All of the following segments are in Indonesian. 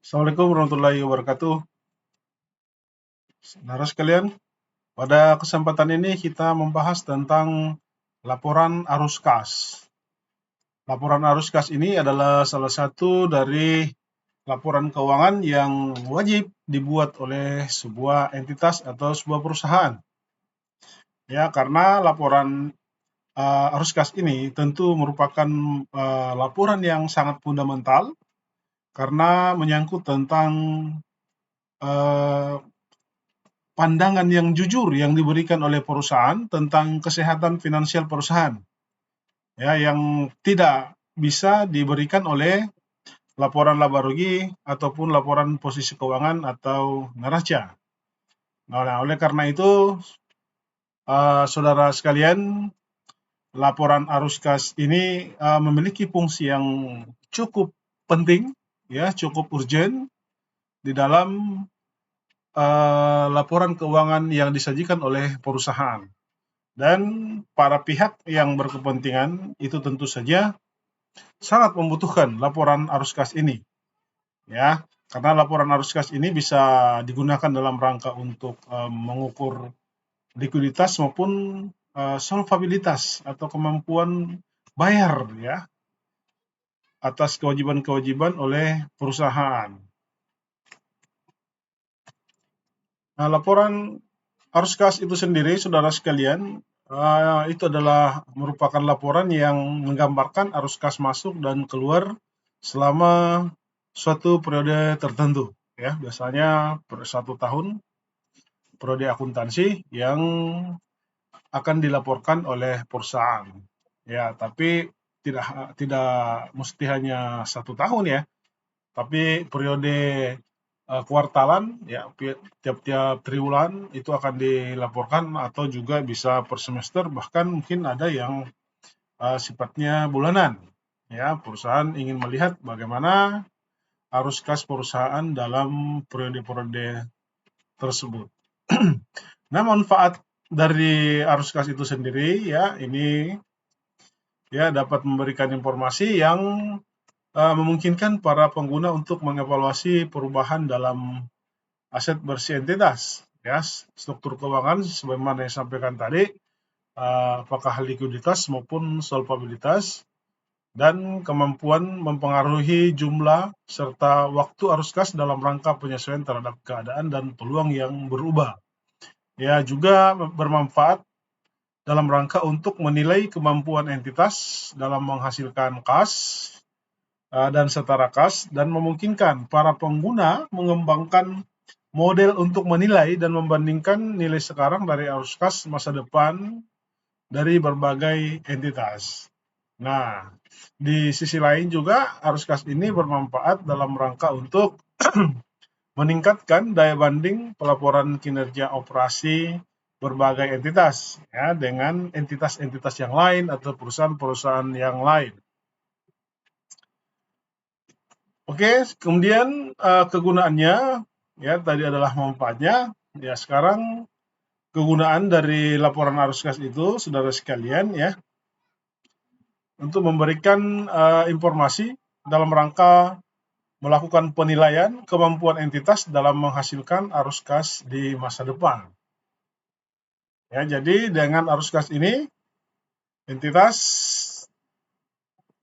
Assalamualaikum warahmatullahi wabarakatuh. Saudara sekalian, pada kesempatan ini kita membahas tentang laporan arus kas. Laporan arus kas ini adalah salah satu dari laporan keuangan yang wajib dibuat oleh sebuah entitas atau sebuah perusahaan. Ya, karena laporan arus kas ini tentu merupakan laporan yang sangat fundamental karena menyangkut tentang pandangan yang jujur yang diberikan oleh perusahaan tentang kesehatan finansial perusahaan, ya, yang tidak bisa diberikan oleh laporan laba rugi ataupun laporan posisi keuangan atau neraca. Nah, oleh karena itu, saudara sekalian, laporan arus kas ini memiliki fungsi yang cukup penting, ya, cukup urgent di dalam laporan keuangan yang disajikan oleh perusahaan. Dan para pihak yang berkepentingan itu tentu saja sangat membutuhkan laporan arus kas ini, ya, karena laporan arus kas ini bisa digunakan dalam rangka untuk mengukur likuiditas maupun solvabilitas atau kemampuan bayar, ya, atas kewajiban-kewajiban oleh perusahaan. Nah, laporan arus kas itu sendiri, saudara sekalian, itu adalah merupakan laporan yang menggambarkan arus kas masuk dan keluar selama suatu periode tertentu, ya, biasanya per 1 tahun periode akuntansi yang akan dilaporkan oleh perusahaan. Ya, tapi tidak mesti hanya 1 tahun, ya, tapi periode kuartalan, ya, tiap-tiap triwulan itu akan dilaporkan atau juga bisa per semester, bahkan mungkin ada yang sifatnya bulanan, ya. Perusahaan ingin melihat bagaimana arus kas perusahaan dalam periode-periode tersebut. Nah, manfaat dari arus kas itu sendiri, ya, ini, ya, dapat memberikan informasi yang memungkinkan para pengguna untuk mengevaluasi perubahan dalam aset bersih entitas, ya, struktur keuangan sebagaimana yang disampaikan tadi, apakah likuiditas maupun solvabilitas, dan kemampuan mempengaruhi jumlah serta waktu arus kas dalam rangka penyesuaian terhadap keadaan dan peluang yang berubah. Ya, juga bermanfaat dalam rangka untuk menilai kemampuan entitas dalam menghasilkan kas dan setara kas, dan memungkinkan para pengguna mengembangkan model untuk menilai dan membandingkan nilai sekarang dari arus kas masa depan dari berbagai entitas. Nah, di sisi lain juga arus kas ini bermanfaat dalam rangka untuk meningkatkan daya banding pelaporan kinerja operasi berbagai entitas, ya, dengan entitas-entitas yang lain atau perusahaan-perusahaan yang lain. Oke, kemudian kegunaannya, ya, tadi adalah manfaatnya. Ya, sekarang kegunaan dari laporan arus kas itu, saudara sekalian, ya, untuk memberikan informasi dalam rangka melakukan penilaian kemampuan entitas dalam menghasilkan arus kas di masa depan. Ya, jadi dengan arus kas ini, entitas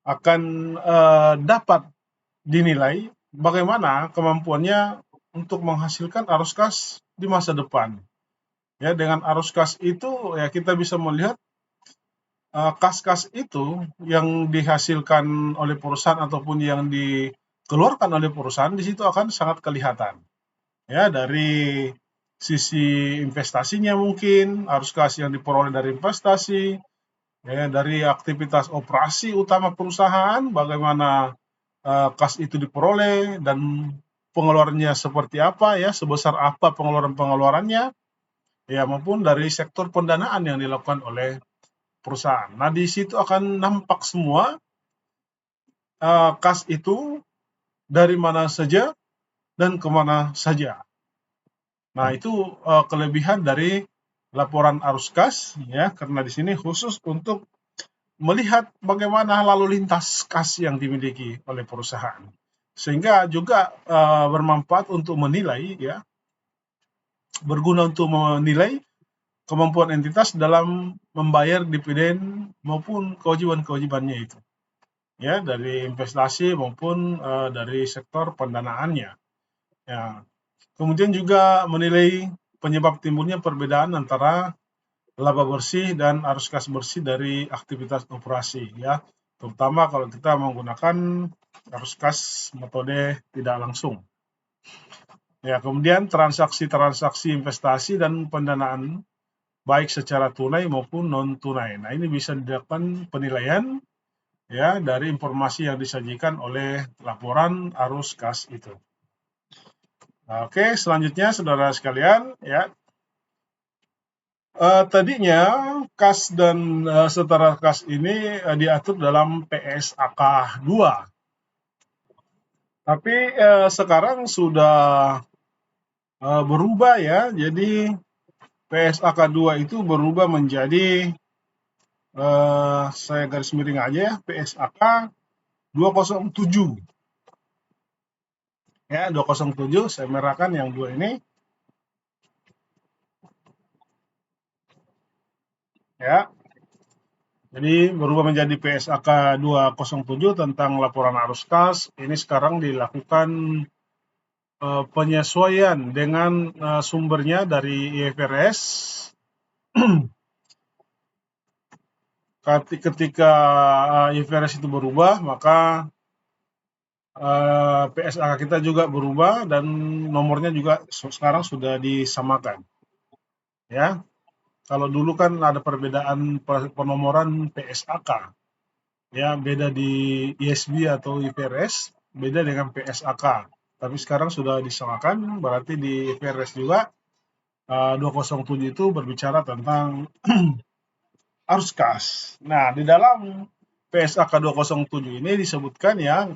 akan dapat dinilai bagaimana kemampuannya untuk menghasilkan arus kas di masa depan. Ya, dengan arus kas itu, ya, kita bisa melihat kas-kas itu yang dihasilkan oleh perusahaan ataupun yang dikeluarkan oleh perusahaan, di situ akan sangat kelihatan, ya, dari sisi investasinya, mungkin arus kas yang diperoleh dari investasi, ya, dari aktivitas operasi utama perusahaan, bagaimana kas itu diperoleh dan pengeluarannya seperti apa, ya, sebesar apa pengeluarannya, ya, maupun dari sektor pendanaan yang dilakukan oleh perusahaan. Nah, di situ akan nampak semua kas itu dari mana saja dan kemana saja. Nah, itu kelebihan dari laporan arus kas, ya, karena di sini khusus untuk melihat bagaimana lalu lintas kas yang dimiliki oleh perusahaan. sehingga juga bermanfaat untuk menilai, ya, berguna untuk menilai kemampuan entitas dalam membayar dividen maupun kewajiban-kewajibannya itu, ya, dari investasi maupun dari sektor pendanaannya. Ya. Kemudian juga menilai penyebab timbulnya perbedaan antara laba bersih dan arus kas bersih dari aktivitas operasi, ya, terutama kalau kita menggunakan arus kas metode tidak langsung. Ya, kemudian transaksi-transaksi investasi dan pendanaan baik secara tunai maupun non tunai. Nah, ini bisa dilakukan penilaian, ya, dari informasi yang disajikan oleh laporan arus kas itu. Nah, oke, selanjutnya saudara sekalian, ya, tadinya kas dan setara kas ini diatur dalam PSAK 2, tapi sekarang sudah berubah, ya. Jadi PSAK 2 itu berubah menjadi saya garis miring aja, ya, PSAK 207, ya, 207, saya merahkan yang dua ini, ya. Jadi berubah menjadi PSAK 207 tentang laporan arus kas. Ini sekarang dilakukan penyesuaian dengan sumbernya dari IFRS. Ketika IFRS itu berubah, maka PSAK kita juga berubah dan nomornya juga sekarang sudah disamakan, ya. Kalau dulu kan ada perbedaan penomoran PSAK, ya, beda di ISB atau IFRS, beda dengan PSAK. Tapi sekarang sudah disamakan, berarti di IFRS juga 207 itu berbicara tentang arus kas. Nah, di dalam PSAK 207 ini disebutkan, ya,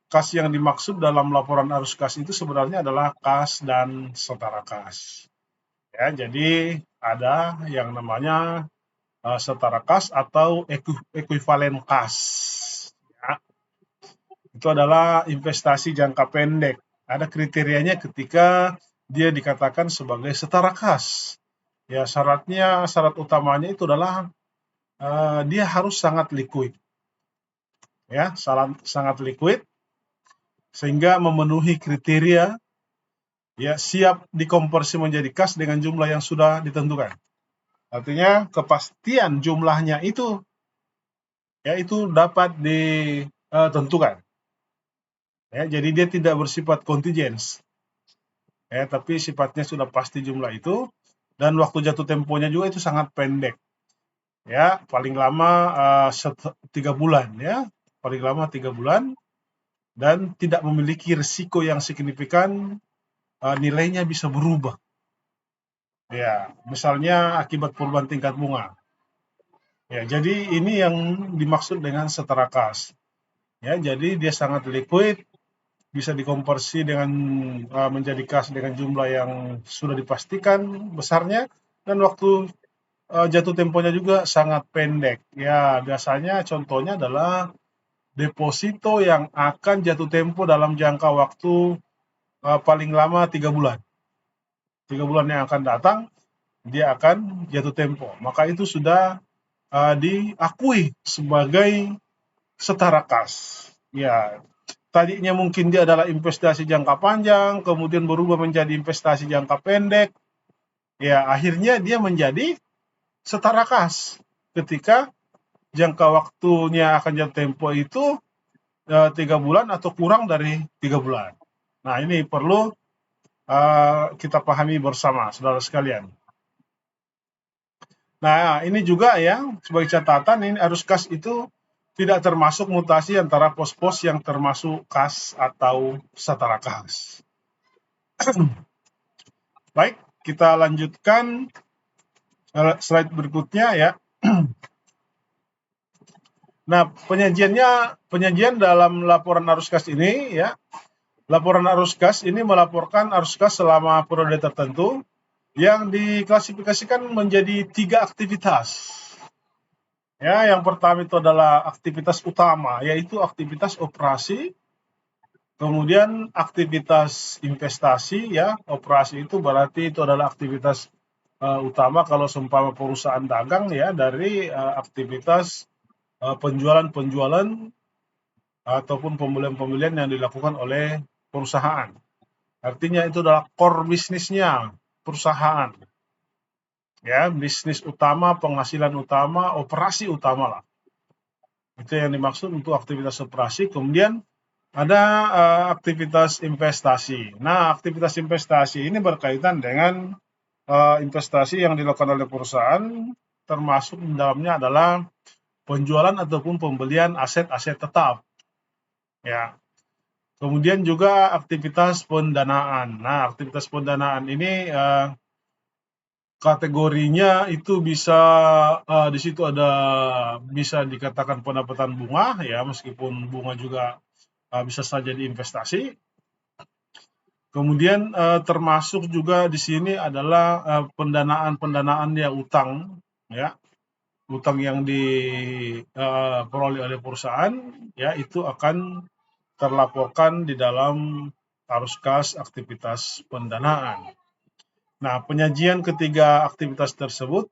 kas yang dimaksud dalam laporan arus kas itu sebenarnya adalah kas dan setara kas. Ya, jadi ada yang namanya setara kas atau ekuivalen kas. Ya, itu adalah investasi jangka pendek. Ada kriterianya ketika dia dikatakan sebagai setara kas. Ya, syarat utamanya itu adalah dia harus sangat liquid, ya, sangat liquid sehingga memenuhi kriteria, ya, siap dikonversi menjadi kas dengan jumlah yang sudah ditentukan. Artinya kepastian jumlahnya itu, ya, itu dapat ditentukan, ya, jadi dia tidak bersifat kontingens, ya, tapi sifatnya sudah pasti jumlah itu, dan waktu jatuh temponya juga itu sangat pendek, ya, paling lama 3 bulan, ya, paling lama 3 bulan, dan tidak memiliki risiko yang signifikan, nilainya bisa berubah, ya, misalnya akibat perubahan tingkat bunga. Ya, jadi ini yang dimaksud dengan setara kas, ya, jadi dia sangat liquid, bisa dikonversi dengan menjadi kas dengan jumlah yang sudah dipastikan besarnya, dan waktu jatuh temponya juga sangat pendek. Ya, biasanya contohnya adalah deposito yang akan jatuh tempo dalam jangka waktu paling lama 3 bulan. 3 bulan yang akan datang, dia akan jatuh tempo. Maka itu sudah diakui sebagai setara kas. Ya, tadinya mungkin dia adalah investasi jangka panjang, kemudian berubah menjadi investasi jangka pendek. Ya, akhirnya dia menjadi setara kas ketika jangka waktunya akan jatuh tempo itu 3 bulan atau kurang dari 3 bulan. Nah, ini perlu kita pahami bersama, saudara sekalian. Nah, ini juga, ya, sebagai catatan, ini arus kas itu tidak termasuk mutasi antara pos-pos yang termasuk kas atau setara kas. Baik, kita lanjutkan slide berikutnya, ya. Nah, penyajian dalam laporan arus kas ini, ya, laporan arus kas ini melaporkan arus kas selama periode tertentu yang diklasifikasikan menjadi 3 aktivitas. Ya, yang pertama itu adalah aktivitas utama, yaitu aktivitas operasi. Kemudian aktivitas investasi ya, operasi itu berarti itu adalah aktivitas utama kalau seumpama perusahaan dagang ya dari aktivitas penjualan-penjualan ataupun pembelian-pembelian yang dilakukan oleh perusahaan. Artinya itu adalah core bisnisnya perusahaan. Ya, bisnis utama, penghasilan utama, operasi utama lah. Itu yang dimaksud untuk aktivitas operasi. Kemudian ada aktivitas investasi. Nah, aktivitas investasi ini berkaitan dengan investasi yang dilakukan oleh perusahaan, termasuk di dalamnya adalah penjualan ataupun pembelian aset-aset tetap. Ya. Kemudian juga aktivitas pendanaan. Nah, aktivitas pendanaan ini kategorinya itu bisa di situ ada bisa dikatakan pendapatan bunga ya, meskipun bunga juga bisa saja diinvestasi. Kemudian termasuk juga di sini adalah pendanaan ya utang ya, utang yang diperoleh oleh perusahaan ya itu akan terlaporkan di dalam arus kas aktivitas pendanaan. Nah, penyajian ketiga aktivitas tersebut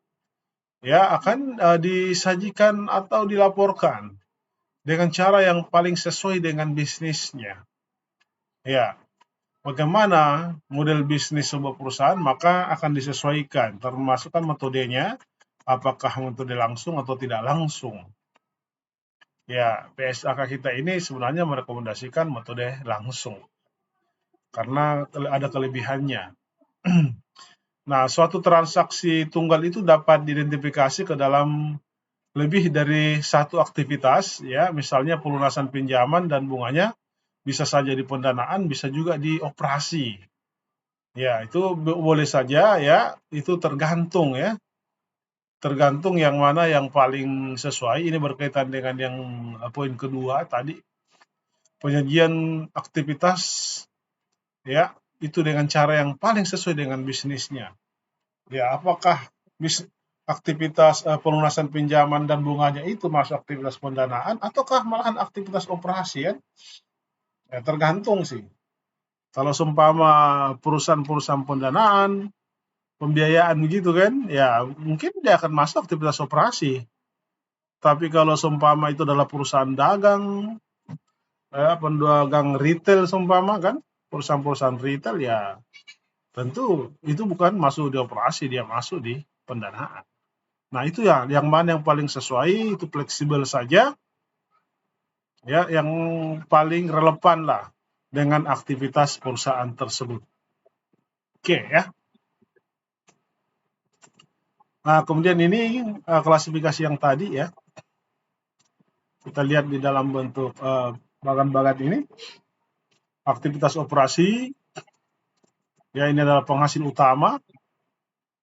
ya akan disajikan atau dilaporkan dengan cara yang paling sesuai dengan bisnisnya. Ya, bagaimana model bisnis sebuah perusahaan maka akan disesuaikan, termasuk kan metodenya, apakah metode langsung atau tidak langsung. Ya, PSAK kita ini sebenarnya merekomendasikan metode langsung karena ada kelebihannya. Nah, suatu transaksi tunggal itu dapat diidentifikasi ke dalam lebih dari satu aktivitas, ya, misalnya pelunasan pinjaman dan bunganya bisa saja di pendanaan, bisa juga di operasi. Ya, itu boleh saja ya, itu tergantung ya, tergantung yang mana yang paling sesuai. Ini berkaitan dengan yang poin kedua tadi, penyajian aktivitas ya, itu dengan cara yang paling sesuai dengan bisnisnya. Ya, apakah aktivitas pelunasan pinjaman dan bunganya itu masuk aktivitas pendanaan ataukah malahan aktivitas operasi ya? Ya tergantung sih. Kalau seumpama perusahaan-perusahaan pendanaan, pembiayaan gitu kan, ya mungkin dia akan masuk aktivitas operasi. Tapi kalau seumpama itu adalah perusahaan dagang, pedagang retail seumpama kan, perusahaan-perusahaan retail ya tentu itu bukan masuk di operasi, dia masuk di pendanaan. Nah itu ya, yang mana yang paling sesuai, itu fleksibel saja, ya yang paling relevan lah dengan aktivitas perusahaan tersebut. Oke ya. Nah kemudian ini klasifikasi yang tadi ya, kita lihat di dalam bentuk bagan-bagan ini, aktivitas operasi, ya ini adalah penghasil utama,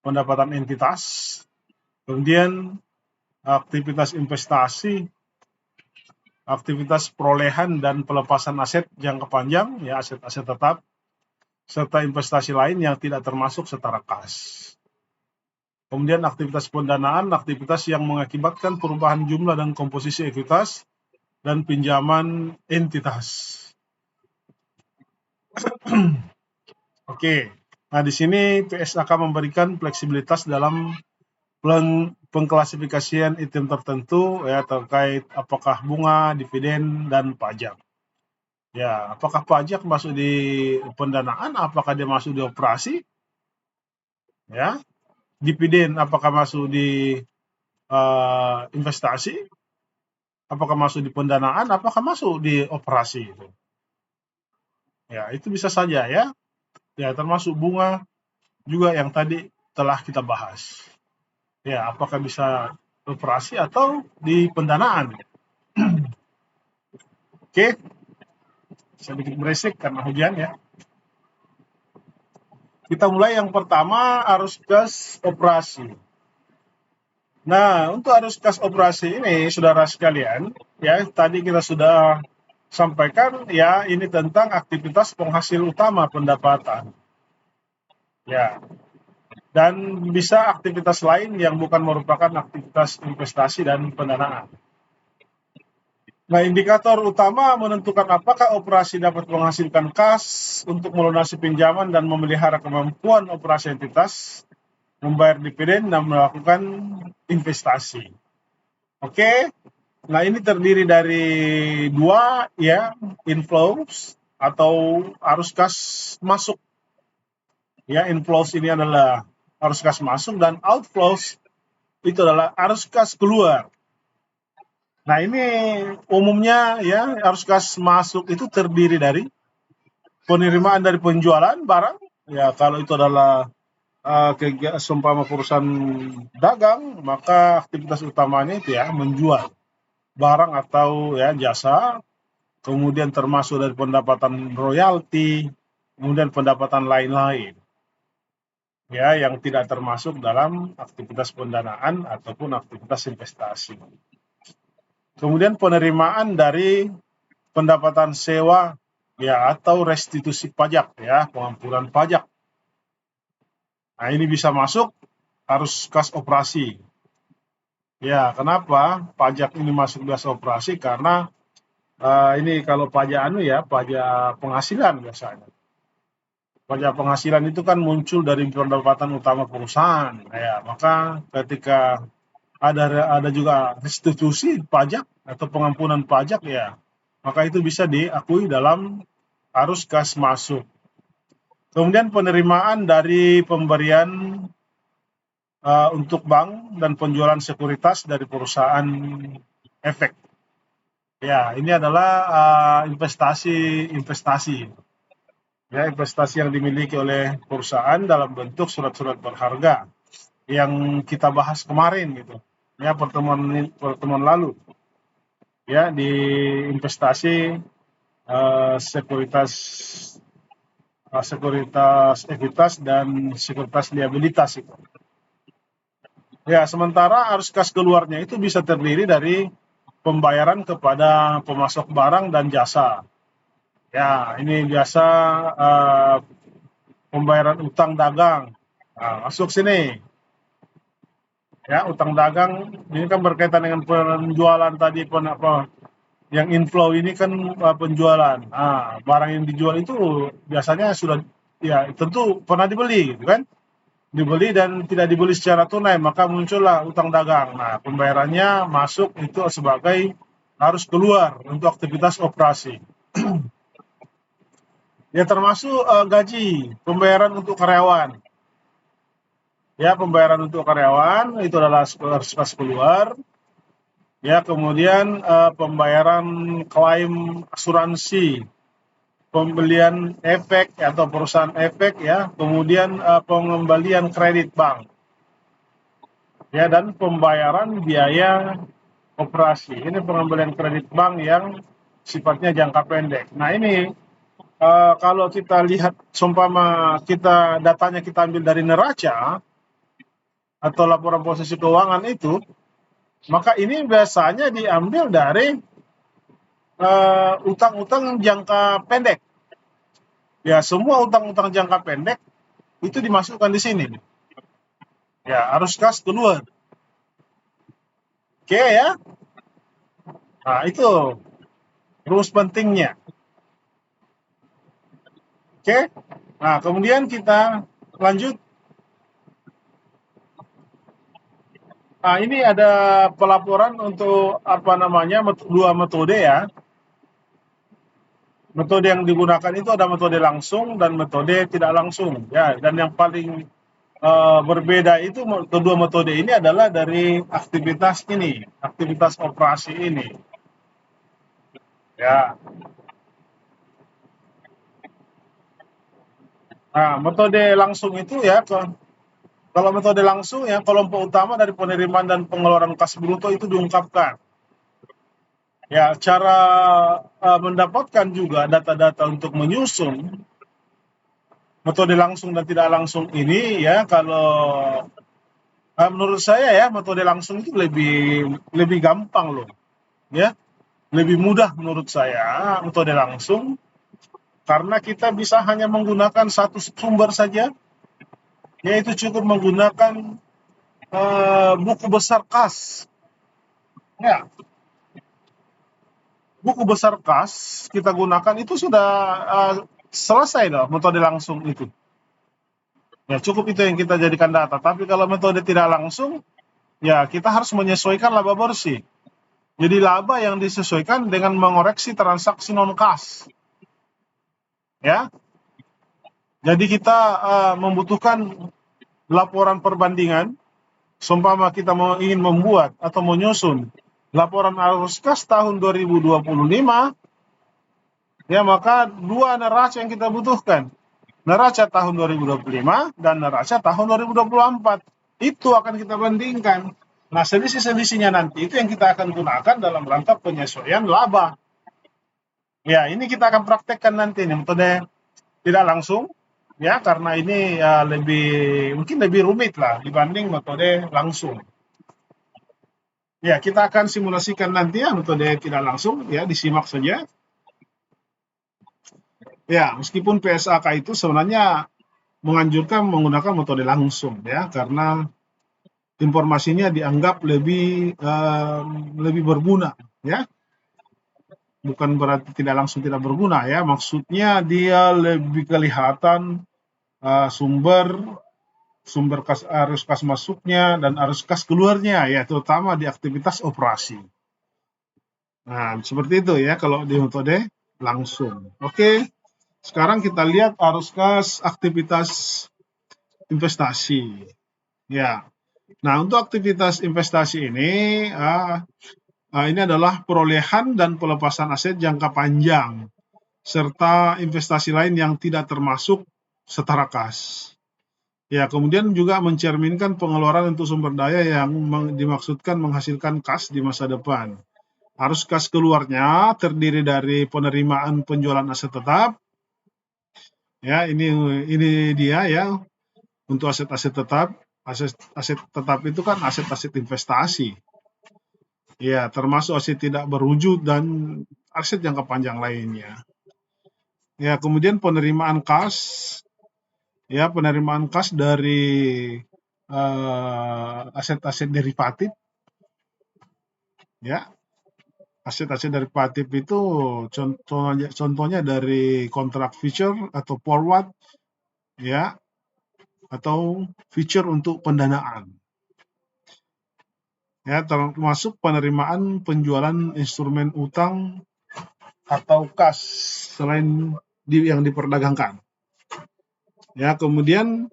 pendapatan entitas, kemudian aktivitas investasi, aktivitas perolehan dan pelepasan aset jangka panjang, ya aset-aset tetap, serta investasi lain yang tidak termasuk setara kas. Kemudian aktivitas pendanaan, aktivitas yang mengakibatkan perubahan jumlah dan komposisi ekuitas dan pinjaman entitas. Oke, nah di sini PSAK memberikan fleksibilitas dalam pengklasifikasian item tertentu ya terkait apakah bunga, dividen, dan pajak. Ya, apakah pajak masuk di pendanaan, apakah dia masuk di operasi, ya, dividen apakah masuk di investasi, apakah masuk di pendanaan, apakah masuk di operasi itu. Ya, itu bisa saja ya. Ya, termasuk bunga juga yang tadi telah kita bahas. Ya, apakah bisa operasi atau di pendanaan. Oke, sedikit berisik karena hujan ya. Kita mulai yang pertama, arus kas operasi. Nah, untuk arus kas operasi ini, saudara sekalian, ya tadi kita sudah sampaikan ya ini tentang aktivitas penghasil utama pendapatan. Ya, dan bisa aktivitas lain yang bukan merupakan aktivitas investasi dan pendanaan. Nah, indikator utama menentukan apakah operasi dapat menghasilkan kas untuk melunasi pinjaman dan memelihara kemampuan operasi entitas, membayar dividen dan melakukan investasi. Oke, nah ini terdiri dari dua ya, inflows atau arus kas masuk. Ya, inflows ini adalah arus kas masuk dan outflows itu adalah arus kas keluar. Nah, ini umumnya ya arus kas masuk itu terdiri dari penerimaan dari penjualan barang, ya kalau itu adalah seumpama perusahaan dagang, maka aktivitas utamanya itu ya menjual barang atau ya jasa, kemudian termasuk dari pendapatan royalti, kemudian pendapatan lain-lain ya yang tidak termasuk dalam aktivitas pendanaan ataupun aktivitas investasi. Kemudian penerimaan dari pendapatan sewa ya atau restitusi pajak ya, pengampunan pajak. Nah, ini bisa masuk arus kas operasi. Ya, kenapa pajak ini masuk gas operasi? Karena ini kalau pajak pajak penghasilan biasanya. Pajak penghasilan itu kan muncul dari pendapatan utama perusahaan. Ya, maka ketika ada juga restitusi pajak atau pengampunan pajak ya, maka itu bisa diakui dalam arus kas masuk. Kemudian penerimaan dari pemberian untuk bank dan penjualan sekuritas dari perusahaan efek. Ya, ini adalah investasi. Ya, investasi yang dimiliki oleh perusahaan dalam bentuk surat-surat berharga yang kita bahas kemarin gitu. Ya, pertemuan lalu. Ya, di investasi sekuritas ekuitas dan sekuritas liabilitas itu. Ya, sementara arus kas keluarnya itu bisa terdiri dari pembayaran kepada pemasok barang dan jasa. Ya, ini biasa pembayaran utang dagang. Nah, masuk sini. Ya, utang dagang ini kan berkaitan dengan penjualan tadi yang inflow ini kan penjualan. Nah, barang yang dijual itu biasanya sudah ya tentu pernah dibeli gitu kan? Dibeli dan tidak dibeli secara tunai, maka muncullah utang dagang. Nah, pembayarannya masuk itu sebagai harus keluar untuk aktivitas operasi. Ya termasuk gaji, pembayaran untuk karyawan. Ya, pembayaran untuk karyawan itu adalah harus kas keluar. Ya, kemudian pembayaran klaim asuransi, pembelian efek atau perusahaan efek ya, kemudian pengembalian kredit bank. Ya, dan pembayaran biaya operasi. Ini pengembalian kredit bank yang sifatnya jangka pendek. Nah, ini kalau kita lihat seumpama datanya kita ambil dari neraca atau laporan posisi keuangan itu, maka ini biasanya diambil dari utang-utang jangka pendek. Ya, semua utang-utang jangka pendek itu dimasukkan di sini. Ya, arus kas keluar. Oke ya. Nah, itu rumus pentingnya. Oke. Nah, kemudian kita lanjut. Nah, ini ada pelaporan untuk dua metode ya. Metode yang digunakan itu ada metode langsung dan metode tidak langsung ya. Dan yang paling berbeda itu kedua metode ini adalah dari aktivitas operasi ini. Ya. Nah, metode langsung itu ya kalau metode langsung ya kelompok utama dari penerimaan dan pengeluaran kas bruto itu diungkapkan. Ya, cara mendapatkan juga data-data untuk menyusun metode langsung dan tidak langsung ini ya kalau menurut saya ya metode langsung itu lebih gampang loh ya, lebih mudah menurut saya metode langsung karena kita bisa hanya menggunakan satu sumber saja, yaitu cukup menggunakan buku besar kas ya. buku besar kas kita gunakan itu sudah selesai loh metode langsung itu. Ya cukup itu yang kita jadikan data. Tapi kalau metode tidak langsung, ya kita harus menyesuaikan laba bersih. Jadi laba yang disesuaikan dengan mengoreksi transaksi non kas. Ya, jadi kita membutuhkan laporan perbandingan. Seumpama kita ingin membuat atau menyusun laporan arus kas tahun 2025, ya maka dua neraca yang kita butuhkan, neraca tahun 2025 dan neraca tahun 2024. Itu akan kita bandingkan. Nah, selisih-selisihnya nanti itu yang kita akan gunakan dalam rangka penyesuaian laba. Ya, ini kita akan praktekkan nanti nih metode tidak langsung, ya karena ini mungkin lebih rumit lah dibanding metode langsung. Ya, kita akan simulasikan nanti ya metode tidak langsung, ya disimak saja. Ya, meskipun PSAK itu sebenarnya menganjurkan menggunakan metode langsung ya, karena informasinya dianggap lebih berguna ya. Bukan berarti tidak langsung tidak berguna ya, maksudnya dia lebih kelihatan sumber arus kas masuknya dan arus kas keluarnya ya, terutama di aktivitas operasi. Nah, seperti itu ya kalau di metode langsung. Oke, sekarang kita lihat arus kas aktivitas investasi. Ya, nah untuk aktivitas investasi ini adalah perolehan dan pelepasan aset jangka panjang serta investasi lain yang tidak termasuk setara kas. Ya, kemudian juga mencerminkan pengeluaran untuk sumber daya yang dimaksudkan menghasilkan kas di masa depan. Arus kas keluarnya terdiri dari penerimaan penjualan aset tetap. Ya, ini dia ya untuk aset-aset tetap. Aset tetap itu kan aset-aset investasi. Ya, termasuk aset tidak berwujud dan aset jangka panjang lainnya. Ya, kemudian penerimaan kas. Ya, penerimaan kas dari aset-aset derivatif. Ya, aset-aset derivatif itu contohnya dari kontrak future atau forward, ya, atau future untuk pendanaan. Ya, termasuk penerimaan penjualan instrumen utang atau kas selain yang diperdagangkan. Ya, kemudian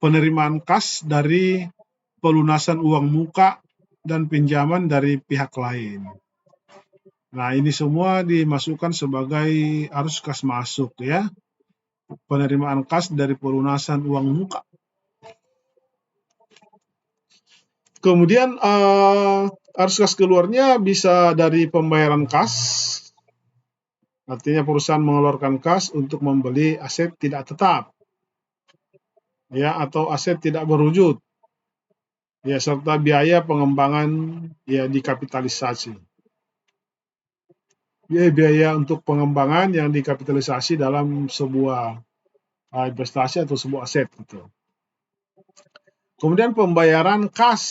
penerimaan kas dari pelunasan uang muka dan pinjaman dari pihak lain. Nah, ini semua dimasukkan sebagai arus kas masuk ya. Penerimaan kas dari pelunasan uang muka. Kemudian arus kas keluarnya bisa dari pembayaran kas, artinya perusahaan mengeluarkan kas untuk membeli aset tidak tetap, ya, atau aset tidak berwujud, ya, serta biaya pengembangan ya dikapitalisasi. Biaya untuk pengembangan yang dikapitalisasi dalam sebuah investasi atau sebuah aset gitu. Kemudian pembayaran kas.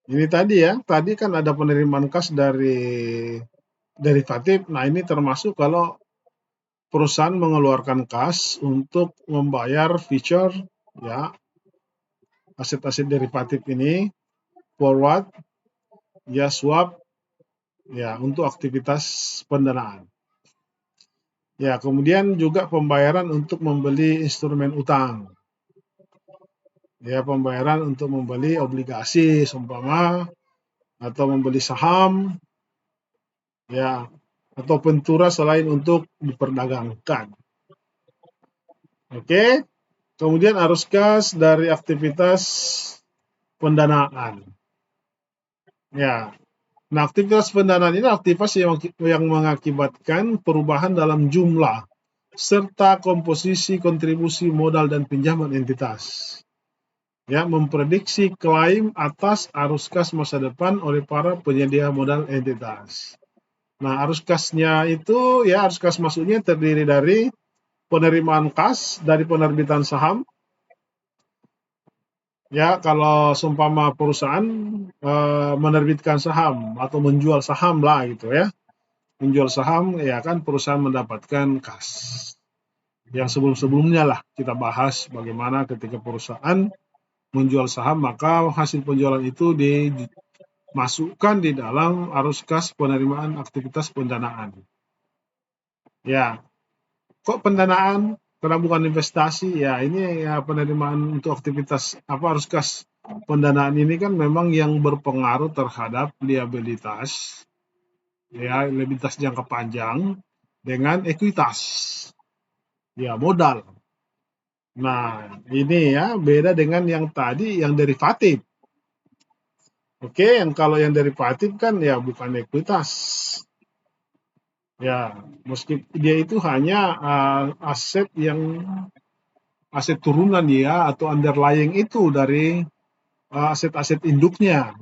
Ini tadi ya, tadi kan ada penerimaan kas dari derivatif. Nah, ini termasuk kalau perusahaan mengeluarkan kas untuk membayar future ya, aset-aset derivatif ini, forward, ya swap, ya untuk aktivitas pendanaan. Ya, kemudian juga pembayaran untuk membeli instrumen utang. Ya, pembayaran untuk membeli obligasi seumpama atau membeli saham, ya, atau ventura selain untuk diperdagangkan. Oke, kemudian arus kas dari aktivitas pendanaan. Ya, nah aktivitas pendanaan ini aktivitas yang mengakibatkan perubahan dalam jumlah serta komposisi kontribusi modal dan pinjaman entitas. Ya, memprediksi klaim atas arus kas masa depan oleh para penyedia modal entitas. Nah, arus kasnya itu ya arus kas masuknya terdiri dari penerimaan kas dari penerbitan saham, Ya, kalau seumpama perusahaan menerbitkan saham atau menjual saham lah gitu ya. Menjual saham ya kan perusahaan mendapatkan kas. Yang sebelum-sebelumnya lah kita bahas bagaimana ketika perusahaan menjual saham maka hasil penjualan itu dimasukkan di dalam arus kas penerimaan aktivitas pendanaan. Ya, kok pendanaan? Karena bukan investasi ya, ini ya penerimaan untuk aktivitas apa arus kas pendanaan ini kan memang yang berpengaruh terhadap liabilitas ya, liabilitas jangka panjang dengan ekuitas ya, modal. Nah, ini ya beda dengan yang tadi yang derivatif. Oke, yang kalau yang derivatif kan ya bukan ekuitas. Ya, meski dia itu hanya aset turunan ya atau underlying itu dari aset-aset induknya.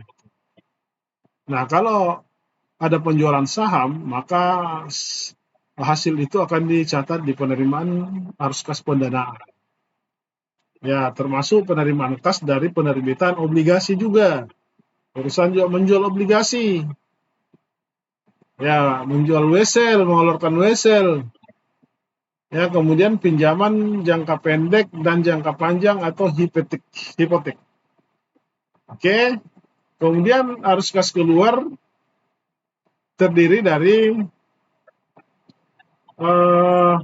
Nah, kalau ada penjualan saham, maka hasil itu akan dicatat di penerimaan arus kas pendanaan. Ya, termasuk penerimaan kas dari penerbitan obligasi juga. Perusahaan juga menjual obligasi. Ya, menjual wesel, mengeluarkan wesel. Ya, kemudian pinjaman jangka pendek dan jangka panjang atau hipotek. Oke, kemudian arus kas keluar terdiri dari eh,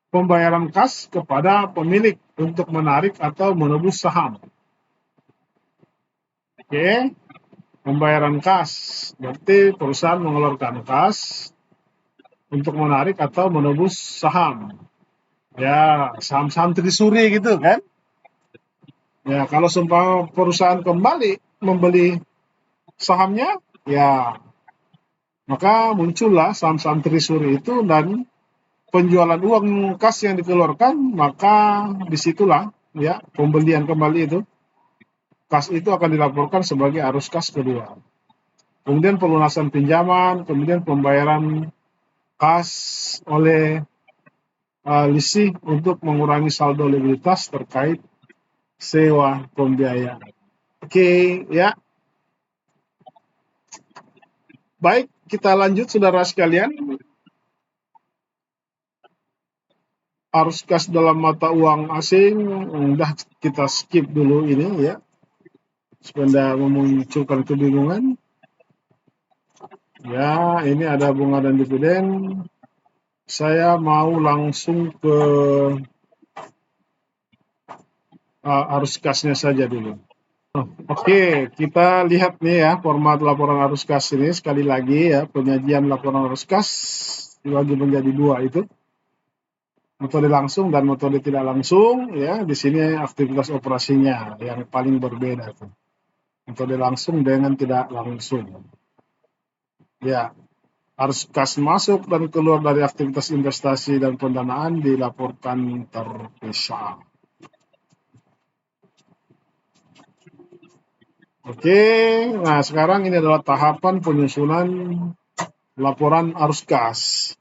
pembayaran kas kepada pemilik untuk menarik atau menebus saham. Oke, pembayaran kas berarti perusahaan mengeluarkan kas untuk menarik atau menebus saham. Ya, saham-saham trisuri gitu kan. Ya, kalau seumpama perusahaan kembali membeli sahamnya, ya maka muncullah saham-saham trisuri itu dan penjualan uang kas yang dikeluarkan, maka disitulah ya pembelian kembali itu kas itu akan dilaporkan sebagai arus kas kedua. Kemudian pelunasan pinjaman, kemudian pembayaran kas oleh lisih untuk mengurangi saldo likuiditas terkait sewa pembiayaan. Oke, ya. Baik, kita lanjut saudara sekalian. Arus kas dalam mata uang asing, udah kita skip dulu ini ya, supaya tidak memunculkan kebingungan. Ya, ini ada bunga dan dividen. Saya mau langsung ke arus kasnya saja dulu. Oke, kita lihat nih ya format laporan arus kas ini sekali lagi ya, penyajian laporan arus kas dibagi menjadi dua itu. Metode langsung dan metode tidak langsung ya, di sini aktivitas operasinya yang paling berbeda tuh. Metode langsung dengan tidak langsung. Ya, arus kas masuk dan keluar dari aktivitas investasi dan pendanaan dilaporkan terpisah. Oke, nah sekarang ini adalah tahapan penyusunan laporan arus kas.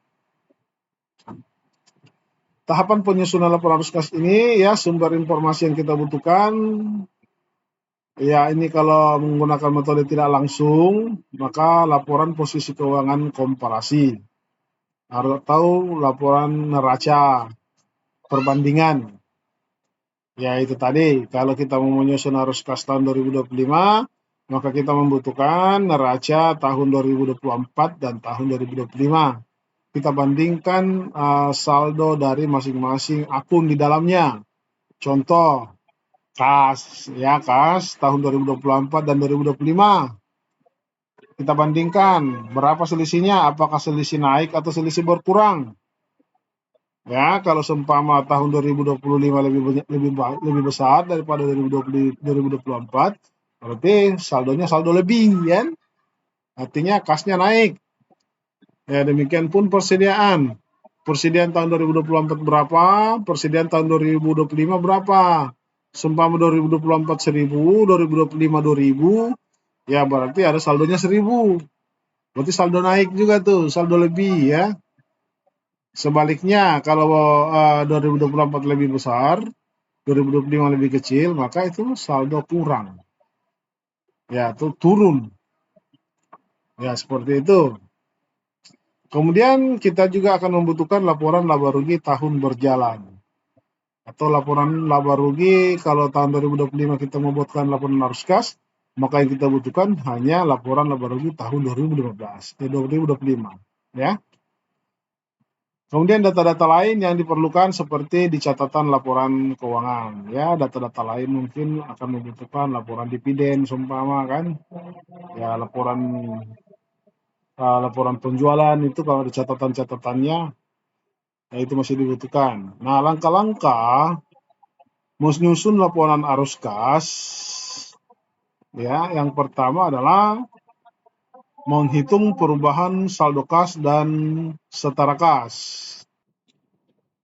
Tahapan penyusunan laporan arus kas ini ya sumber informasi yang kita butuhkan. Ya, ini kalau menggunakan metode tidak langsung, maka laporan posisi keuangan komparasi atau laporan neraca perbandingan. Ya, itu tadi, kalau kita mau menyusun arus kas tahun 2025, maka kita membutuhkan neraca tahun 2024 dan tahun 2025. Kita bandingkan saldo dari masing-masing akun di dalamnya. Contoh, kas, ya kas tahun 2024 dan 2025. Kita bandingkan berapa selisihnya, apakah selisih naik atau selisih berkurang. Ya, kalau seumpama tahun 2025 lebih besar daripada 2024, berarti saldonya saldo lebih, kan? Artinya kasnya naik. Ya, demikian pun persediaan. Persediaan tahun 2024 berapa, persediaan tahun 2025 berapa. Seumpama 2024 1000, 2025 2000, ya berarti ada saldonya 1000. Berarti saldo naik juga tuh, saldo lebih ya. Sebaliknya kalau 2024 lebih besar, 2025 lebih kecil, maka itu saldo kurang. Ya, itu turun. Ya, seperti itu. Kemudian kita juga akan membutuhkan laporan laba rugi tahun berjalan. Atau laporan laba rugi kalau tahun 2025 kita membuatkan laporan arus kas, maka yang kita butuhkan hanya laporan laba rugi tahun 2025, ya. Kemudian data-data lain yang diperlukan seperti di catatan laporan keuangan, ya. Data-data lain mungkin akan membutuhkan laporan dividen seumpama kan, ya laporan penjualan itu kalau ada catatan-catatannya, ya itu masih dibutuhkan. Nah, langkah-langkah menyusun laporan arus kas, ya, yang pertama adalah menghitung perubahan saldo kas dan setara kas.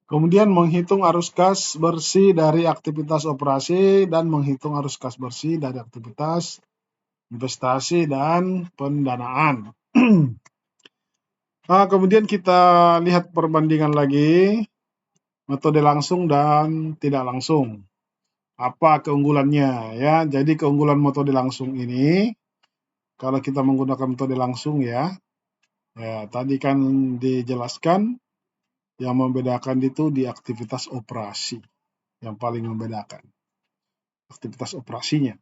Kemudian menghitung arus kas bersih dari aktivitas operasi dan menghitung arus kas bersih dari aktivitas investasi dan pendanaan. Nah, kemudian kita lihat perbandingan lagi metode langsung dan tidak langsung. Apa keunggulannya, ya? Jadi keunggulan metode langsung ini, kalau kita menggunakan metode langsung, ya tadi kan dijelaskan yang membedakan itu di aktivitas operasi, yang paling membedakan aktivitas operasinya.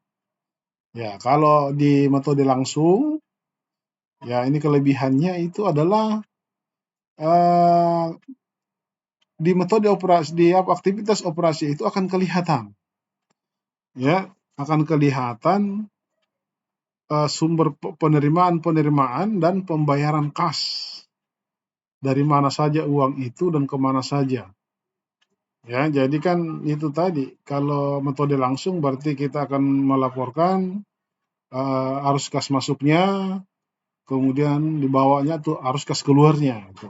Ya, kalau di metode langsung, ya ini kelebihannya itu adalah di metode operasi, di aktivitas operasi itu akan kelihatan, ya, akan kelihatan sumber penerimaan dan pembayaran kas. Dari mana saja uang itu dan kemana saja. Ya, jadi kan itu tadi, kalau metode langsung berarti kita akan melaporkan arus kas masuknya, kemudian dibawanya tuh arus kas keluarnya. Gitu.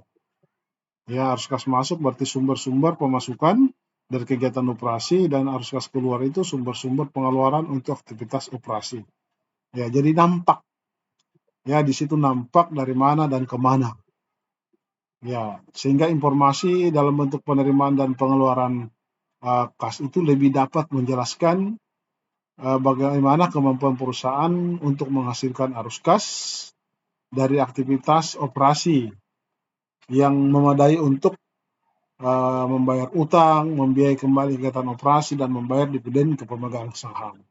Ya, arus kas masuk berarti sumber-sumber pemasukan dari kegiatan operasi, dan arus kas keluar itu sumber-sumber pengeluaran untuk aktivitas operasi. Ya, jadi nampak. Ya, di situ nampak dari mana dan kemana. Ya, sehingga informasi dalam bentuk penerimaan dan pengeluaran kas itu lebih dapat menjelaskan bagaimana kemampuan perusahaan untuk menghasilkan arus kas dari aktivitas operasi yang memadai untuk membayar utang, membiayai kembali kegiatan operasi, dan membayar dividen ke pemegang saham.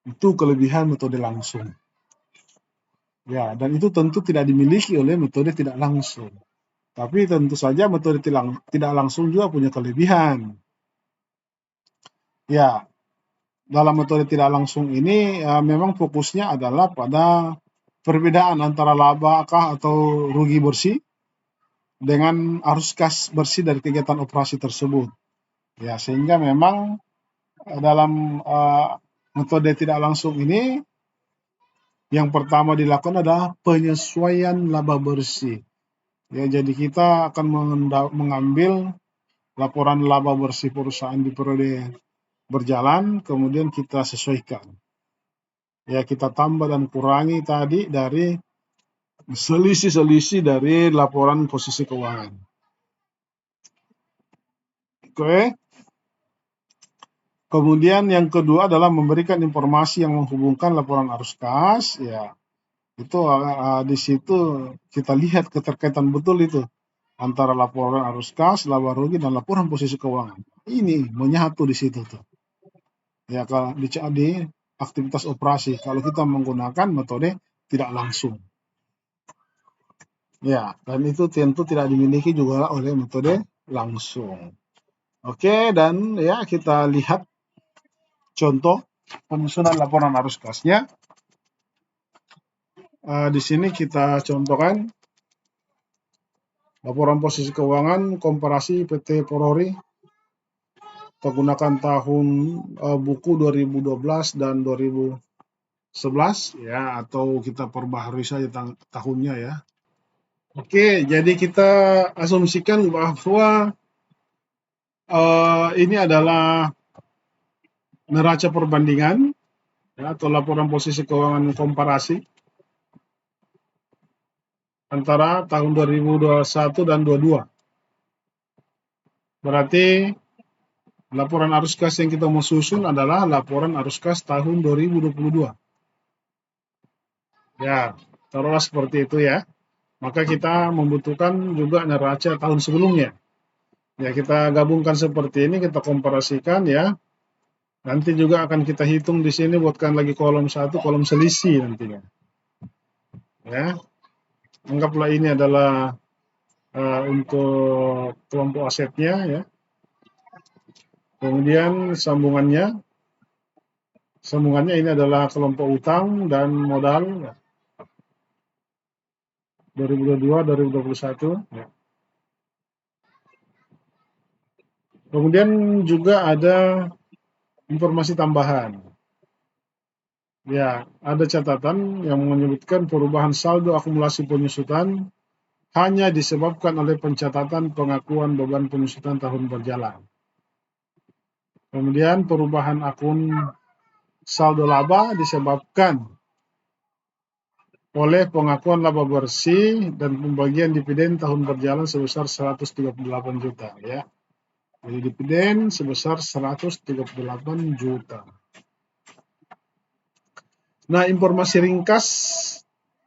Itu kelebihan metode langsung. Ya, dan itu tentu tidak dimiliki oleh metode tidak langsung. Tapi tentu saja metode tidak langsung juga punya kelebihan. Ya, dalam metode tidak langsung ini memang fokusnya adalah pada perbedaan antara laba kah atau rugi bersih dengan arus kas bersih dari kegiatan operasi tersebut. Ya, sehingga memang dalam metode tidak langsung ini yang pertama dilakukan adalah penyesuaian laba bersih. Ya, jadi kita akan mengambil laporan laba bersih perusahaan di periode berjalan, kemudian kita sesuaikan. Ya, kita tambah dan kurangi tadi dari selisih-selisih dari laporan posisi keuangan. Oke. Kemudian yang kedua adalah memberikan informasi yang menghubungkan laporan arus kas. Ya, itu di situ kita lihat keterkaitan betul itu antara laporan arus kas, laba rugi, dan laporan posisi keuangan. Ini menyatu di situ tuh. Ya, kalau di aktivitas operasi, kalau kita menggunakan metode tidak langsung. Ya, dan itu tentu tidak dimiliki juga oleh metode langsung. Oke, dan ya kita lihat contoh penyusunan laporan arus kasnya. Di sini kita contohkan laporan posisi keuangan komparasi PT Polri menggunakan tahun buku 2012 dan 2011, ya, atau kita perbaharui saja tahunnya, ya. Oke, jadi kita asumsikan bahwa ini adalah neraca perbandingan, ya, atau laporan posisi keuangan komparasi antara tahun 2021 dan 22. Berarti Laporan arus kas yang kita mau susun adalah laporan arus kas tahun 2022. Ya, taruhlah seperti itu ya. Maka kita membutuhkan juga neraca tahun sebelumnya. Ya, kita gabungkan seperti ini, kita komparasikan ya. Nanti juga akan kita hitung di sini, buatkan lagi kolom 1, kolom selisih nantinya. Ya, anggaplah ini adalah untuk kelompok asetnya ya. Kemudian sambungannya ini adalah kelompok utang dan modal ya, 2022 2021 ya. Kemudian juga ada informasi tambahan. Ya, ada catatan yang menyebutkan perubahan saldo akumulasi penyusutan hanya disebabkan oleh pencatatan pengakuan beban penyusutan tahun berjalan. Kemudian perubahan akun saldo laba disebabkan oleh pengakuan laba bersih dan pembagian dividen tahun berjalan sebesar 138 juta ya. Jadi dividen sebesar 138 juta. Nah, informasi ringkas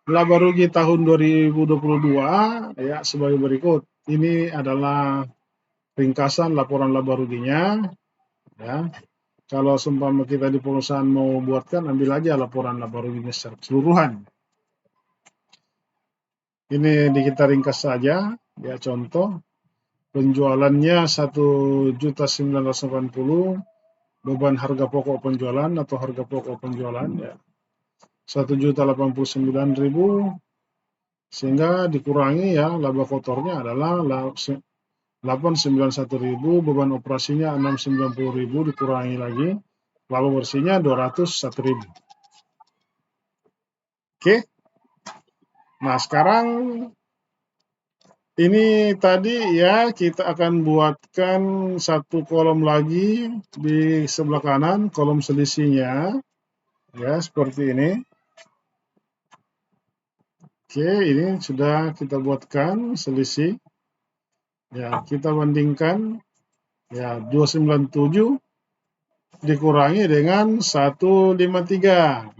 laba rugi tahun 2022 ya sebagai berikut. Ini adalah ringkasan laporan laba ruginya ya. Kalau seumpama kita di perusahaan mau buatkan, ambil aja laporan laba ruginya secara keseluruhan. Ini kita ringkas saja ya, contoh penjualannya 1.980.000, beban harga pokok penjualan atau harga pokok penjualan ya 1.089.000, sehingga dikurangi ya laba kotornya adalah 891.000, beban operasinya 690.000, dikurangi lagi laba bersihnya 201.000. Oke. Nah, sekarang ini tadi ya kita akan buatkan satu kolom lagi di sebelah kanan, kolom selisihnya ya seperti ini. Oke, ini sudah kita buatkan selisih. Ya, kita bandingkan ya 297 dikurangi dengan 153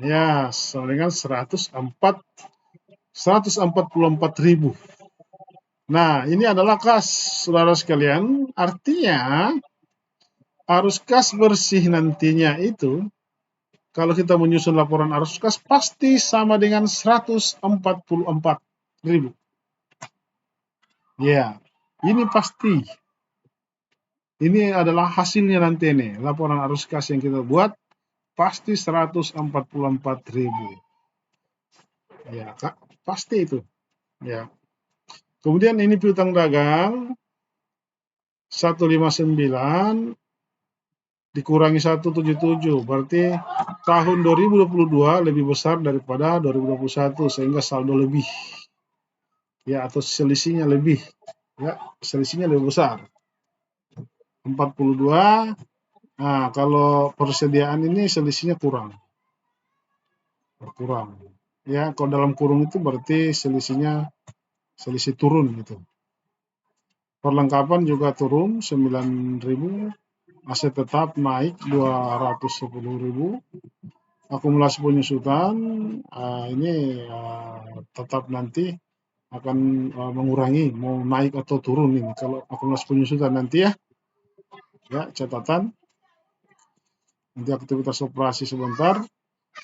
ya sama dengan 144.000. Nah, ini adalah kas, saudara sekalian. Artinya arus kas bersih nantinya itu, kalau kita menyusun laporan arus kas, pasti sama dengan 144.000. Ya, ini pasti. Ini adalah hasilnya nanti nih, laporan arus kas yang kita buat, pasti 144.000. Ya, Kak, pasti itu. Ya. Kemudian ini piutang dagang 159 dikurangi 177, berarti tahun 2022 lebih besar daripada 2021 sehingga saldo lebih. Ya, atau selisihnya lebih. Ya, selisihnya lebih besar. 42. Nah, kalau persediaan ini selisihnya kurang. Berkurang. Ya, kalau dalam kurung itu berarti selisih turun gitu. Perlengkapan juga turun 9.000, aset tetap naik 210.000, akumulasi penyusutan ini tetap nanti akan mengurangi, mau naik atau turun ini kalau akumulasi penyusutan nanti ya catatan. Nanti aktivitas operasi sebentar,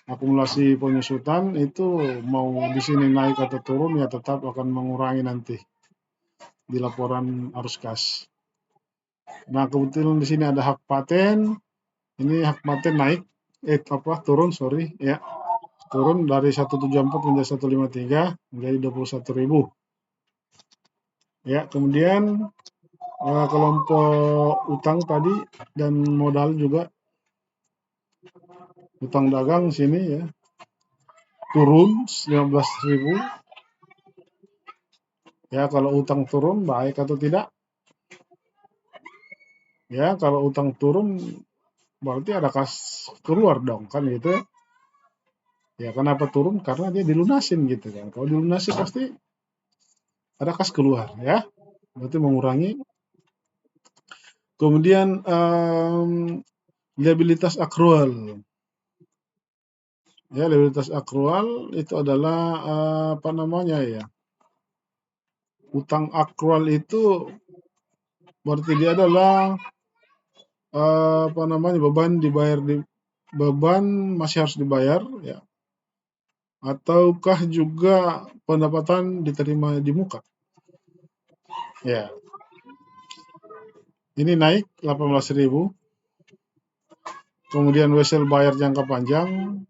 akumulasi penyusutan itu mau di sini naik atau turun ya tetap akan mengurangi nanti di laporan arus kas. Nah, kebetulan di sini ada hak paten. Ini hak paten naik, turun ya. Turun dari 174 menjadi 153 menjadi 21.000. Ya, kemudian kelompok utang tadi dan modal juga, utang dagang sini ya turun 15.000. Ya, kalau utang turun baik atau tidak? Ya, kalau utang turun berarti ada kas keluar dong kan gitu ya. Ya, kenapa turun? Karena dia dilunasin gitu kan. Kalau dilunasin pasti ada kas keluar ya. Berarti mengurangi. Kemudian liabilitas akrual. Ya, liabilitas akrual itu adalah apa namanya ya? Utang akrual itu berarti dia adalah apa namanya, beban masih harus dibayar ya, ataukah juga pendapatan diterima di muka. Ya, ini naik 18.000. Kemudian wesel bayar jangka panjang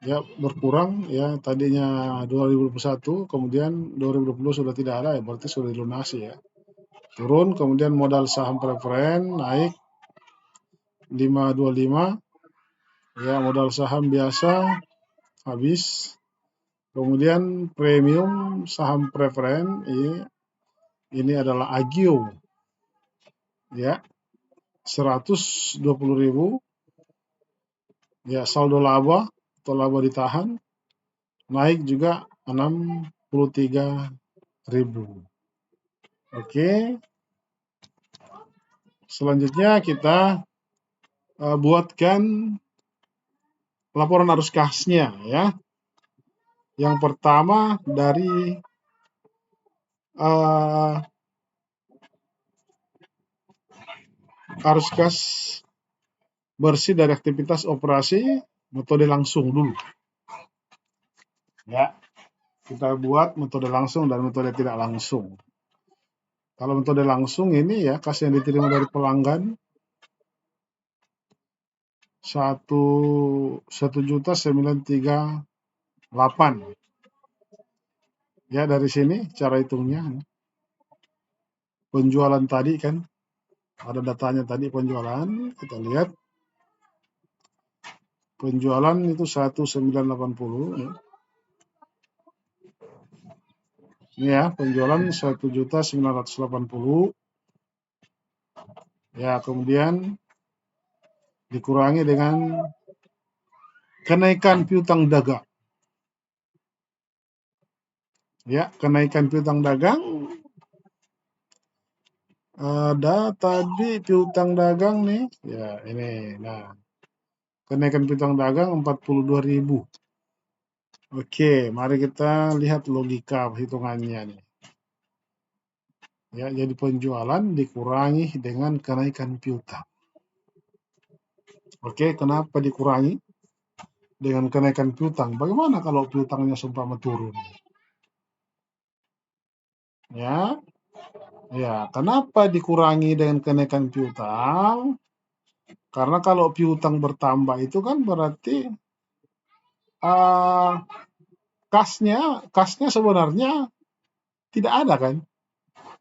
ya berkurang ya, tadinya 2021, kemudian 2020 sudah tidak ada ya, berarti sudah dilunasi ya. Turun, kemudian modal saham preferen naik 525 ya, modal saham biasa habis. Kemudian premium saham preferen ini adalah Agio ya, 120.000 ya, saldo laba atau laba ditahan naik juga 63.000. Oke, selanjutnya kita buatkan laporan arus kasnya ya. Yang pertama dari arus kas bersih dari aktivitas operasi metode langsung dulu. Ya, kita buat metode langsung dan metode tidak langsung. Kalau metode langsung ini ya, kas yang diterima dari pelanggan 1.938. Ya, dari sini cara hitungnya. Penjualan tadi kan ada datanya tadi, penjualan kita lihat penjualan itu 1.980 ya. Ini ya, penjualan 1.980 ya, kemudian dikurangi dengan kenaikan piutang dagang ya. Kenaikan piutang dagang ada tadi piutang dagang nih ya, ini. Nah, kenaikan piutang dagang 42.000. Oke, mari kita lihat logika hitungannya nih. Ya, jadi penjualan dikurangi dengan kenaikan piutang. Oke, kenapa dikurangi dengan kenaikan piutang? Bagaimana kalau piutangnya seumpama turun? Ya, ya, kenapa dikurangi dengan kenaikan piutang? Karena kalau piutang bertambah itu kan berarti kasnya sebenarnya tidak ada kan?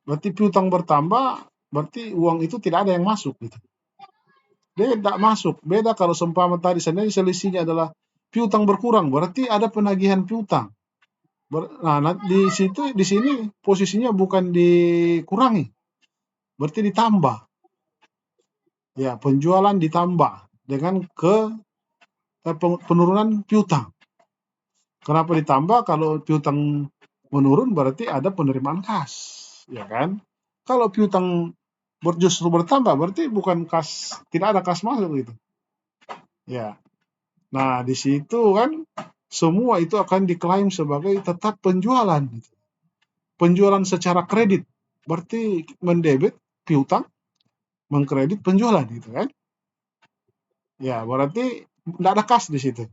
Berarti piutang bertambah, berarti uang itu tidak ada yang masuk gitu. Dia tidak masuk. Beda kalau seumpama tadi selisihnya adalah piutang berkurang, berarti ada penagihan piutang. Nah, di sini posisinya bukan dikurangi, berarti ditambah. Ya, penjualan ditambah dengan penurunan piutang. Kenapa ditambah? Kalau piutang menurun berarti ada penerimaan kas, ya kan? Kalau piutang justru bertambah berarti bukan kas, tidak ada kas masuk gitu. Ya. Nah, di situ kan semua itu akan diklaim sebagai tetap penjualan. Penjualan secara kredit, berarti mendebit piutang, mengkredit penjualan gitu kan. Ya, berarti tidak ada kas di situ.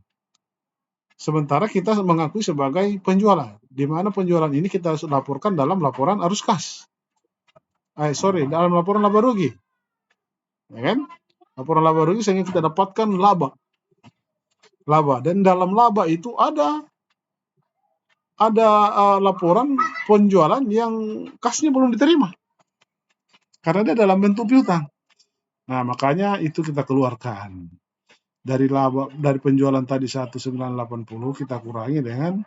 Sementara kita mengakui sebagai penjualan, di mana penjualan ini kita laporkan dalam laporan arus kas. Dalam laporan laba rugi. Ya kan? Laporan laba rugi sehingga kita dapatkan laba. Dan dalam laba itu ada laporan penjualan yang kasnya belum diterima. Karena dia dalam bentuk piutang. Nah, makanya itu kita keluarkan. Dari penjualan tadi 1.980 kita kurangi dengan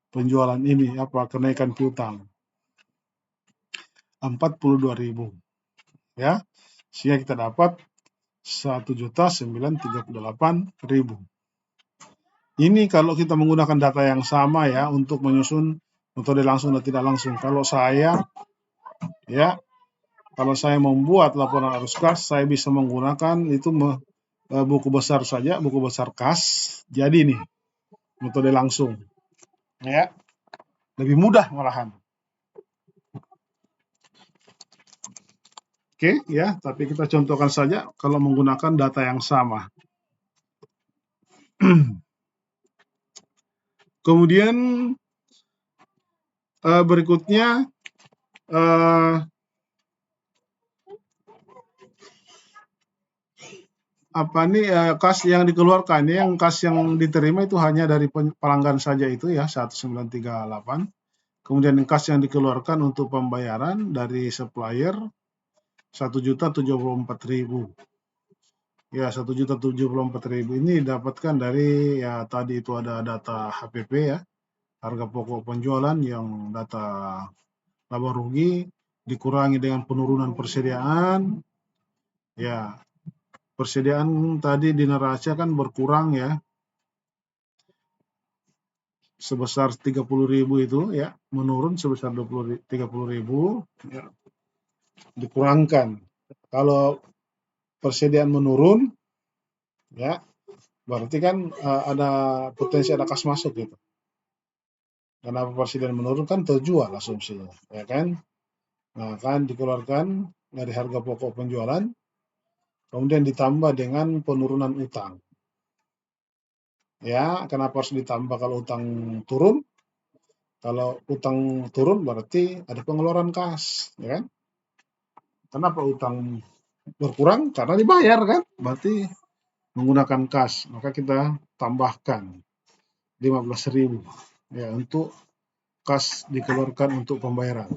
penjualan ini kenaikan piutang 42.000 ya, sehingga kita dapat 1.938.000. Ini kalau kita menggunakan data yang sama ya untuk menyusun metode langsung dan tidak langsung. Kalau saya ya Kalau saya membuat laporan arus kas, saya bisa menggunakan itu buku besar saja, buku besar kas. Jadi nih, metode langsung. Ya, lebih mudah malahan. Oke, ya, tapi kita contohkan saja kalau menggunakan data yang sama. Kemudian berikutnya kas yang dikeluarkan, yang kas yang diterima itu hanya dari pelanggan saja itu ya 1938. Kemudian kas yang dikeluarkan untuk pembayaran dari supplier 1.074.000. Ya, 1.074.000 ini didapatkan dari ya tadi itu ada data HPP ya, harga pokok penjualan yang data laba rugi dikurangi dengan penurunan persediaan. Ya, persediaan tadi di neraca kan berkurang ya, sebesar 30.000 itu ya, menurun sebesar 30.000 ya, dikurangkan. Kalau persediaan menurun ya, berarti kan ada potensi ada kas masuk gitu. Kenapa persediaan menurun, kan terjual asumsinya, ya kan? Nah, kan dikeluarkan dari harga pokok penjualan, kemudian ditambah dengan penurunan utang. Ya, kenapa harus ditambah kalau utang turun? Kalau utang turun berarti ada pengeluaran kas, ya kan? Kenapa utang berkurang? Karena dibayar kan? Berarti menggunakan kas, maka kita tambahkan 15.000 ya untuk kas dikeluarkan untuk pembayaran.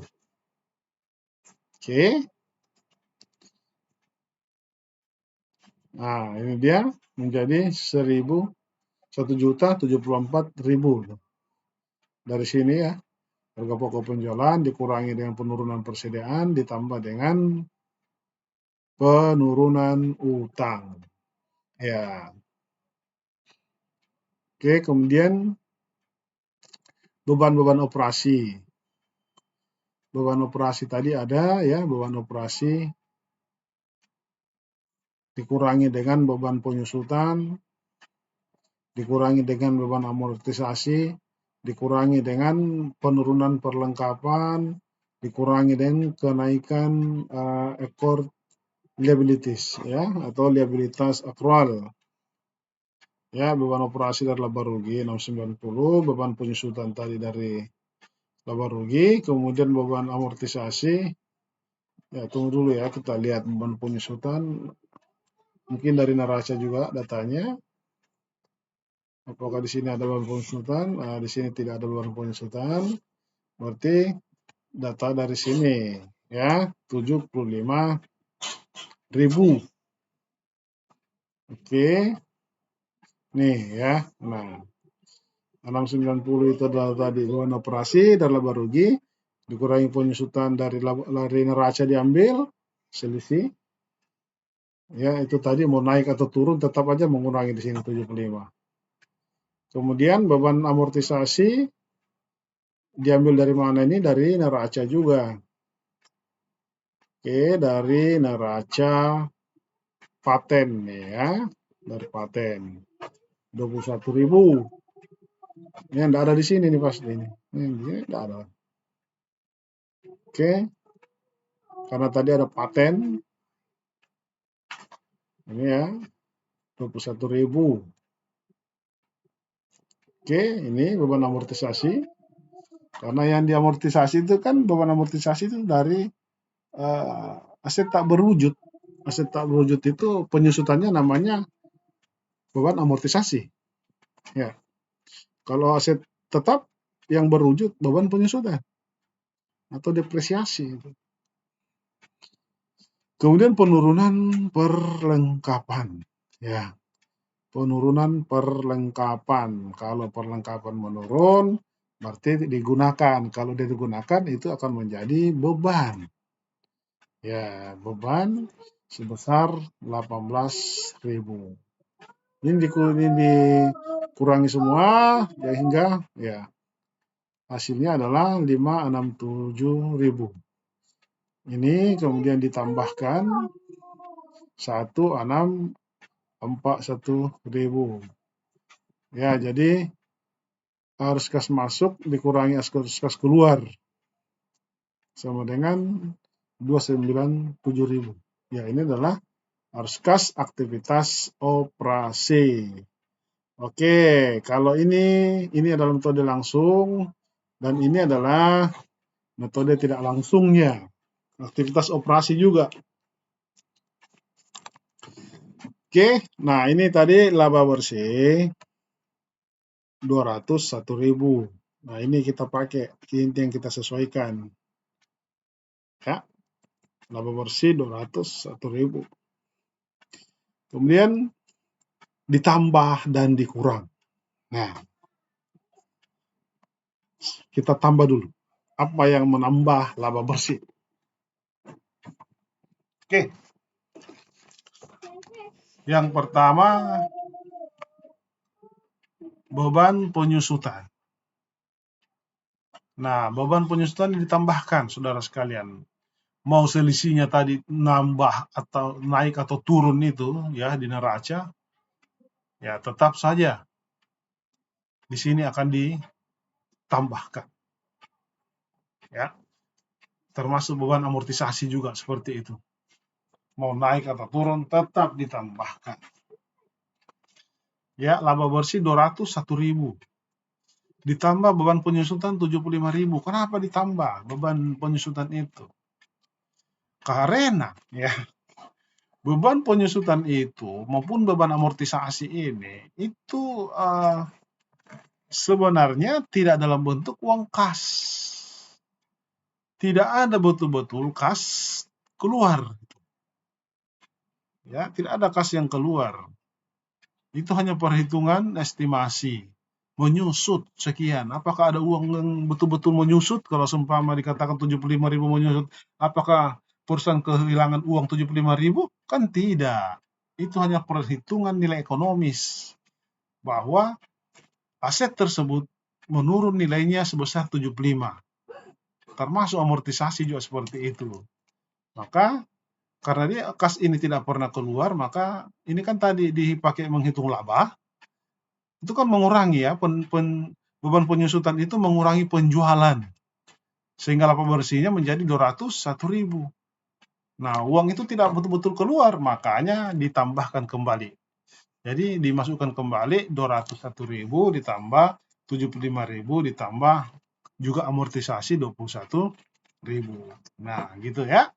Oke. Nah, ini dia menjadi 1.074.000. Dari sini ya, harga pokok penjualan dikurangi dengan penurunan persediaan ditambah dengan penurunan utang. Ya. Oke, kemudian beban-beban operasi. Beban operasi tadi ada ya, beban operasi dikurangi dengan beban penyusutan, dikurangi dengan beban amortisasi, dikurangi dengan penurunan perlengkapan, dikurangi dengan kenaikan accrued liabilities ya, atau liabilitas akrual. Ya, beban operasi dari laba rugi 690, beban penyusutan tadi dari laba rugi, kemudian beban amortisasi. Ya, tunggu dulu ya, kita lihat beban penyusutan. Mungkin dari neraca juga datanya. Apakah di sini ada beban penyusutan? Nah, di sini tidak ada beban penyusutan. Berarti data dari sini ya, 75.000. Oke. Nih ya. Nah, 690 itu adalah tadi beban operasi dan laba rugi, dikurangi penyusutan dari neraca diambil, selisih. Ya, itu tadi mau naik atau turun tetap aja mengurangi di sini 75. Kemudian beban amortisasi diambil dari mana ini? Dari neraca juga. Oke, dari neraca paten ya, dari paten 21.000. Ini enggak ada di sini nih pasti ini. Ini enggak ada. Oke. Karena tadi ada paten. Ini ya, 21.000. Oke, ini beban amortisasi. Karena yang diamortisasi itu kan beban amortisasi itu dari aset tak berwujud. Aset tak berwujud itu penyusutannya namanya beban amortisasi. Ya. Kalau aset tetap yang berwujud beban penyusutan atau depresiasi. Kemudian penurunan perlengkapan. Ya. Penurunan perlengkapan. Kalau perlengkapan menurun, berarti digunakan. Kalau digunakan itu akan menjadi beban. Ya, beban sebesar 18.000. Ini dikurangi semua ya hingga ya hasilnya adalah 567.000. Ini kemudian ditambahkan 1641.000. Ya, jadi arus kas masuk dikurangi arus kas keluar sama dengan 297.000. Ya, ini adalah arus kas aktivitas operasi. Oke, kalau ini adalah metode langsung dan ini adalah metode tidak langsungnya. Aktivitas operasi juga. Oke, nah ini tadi laba bersih 201.000. Nah, ini kita pakai, ini yang kita sesuaikan. Ya, laba bersih 201.000. Kemudian ditambah dan dikurang. Nah, kita tambah dulu. Apa yang menambah laba bersih? Oke. Yang pertama, beban penyusutan. Nah, beban penyusutan ditambahkan, saudara sekalian. Mau selisihnya tadi nambah atau naik atau turun itu ya di neraca, ya tetap saja di sini akan ditambahkan. Ya, termasuk beban amortisasi juga seperti itu. Mau naik atau turun tetap ditambahkan. Ya, laba bersih 201.000. Ditambah beban penyusutan 75.000. Kenapa ditambah beban penyusutan itu? Karena ya beban penyusutan itu maupun beban amortisasi ini itu sebenarnya tidak dalam bentuk uang kas. Tidak ada betul-betul kas keluar. Ya, tidak ada kas yang keluar. Itu hanya perhitungan estimasi. Menyusut sekian. Apakah ada uang yang betul-betul menyusut? Kalau seumpama dikatakan 75.000 menyusut, apakah perusahaan kehilangan uang 75.000? Kan tidak. Itu hanya perhitungan nilai ekonomis bahwa aset tersebut menurun nilainya sebesar 75. Termasuk amortisasi juga seperti itu. Maka karena dia kas ini tidak pernah keluar, maka ini kan tadi dipakai menghitung laba, itu kan mengurangi ya, beban penyusutan itu mengurangi penjualan, sehingga laba bersihnya menjadi 201.000. Nah, uang itu tidak betul-betul keluar, makanya ditambahkan kembali. Jadi dimasukkan kembali 201.000 ditambah 75.000 ditambah juga amortisasi 21.000. Nah, gitu ya.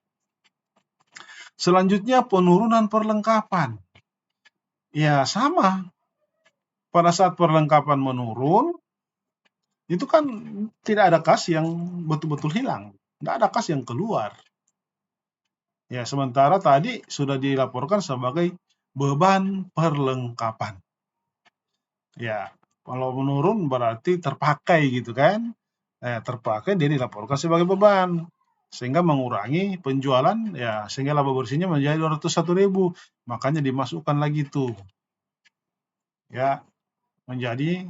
Selanjutnya penurunan perlengkapan. Ya, sama. Pada saat perlengkapan menurun, itu kan tidak ada kas yang betul-betul hilang. Tidak ada kas yang keluar. Ya, sementara tadi sudah dilaporkan sebagai beban perlengkapan. Ya, kalau menurun berarti terpakai gitu kan. Terpakai dia dilaporkan sebagai beban. Sehingga mengurangi penjualan, ya sehingga laba bersihnya menjadi 201.000. Makanya dimasukkan lagi tuh. Ya, menjadi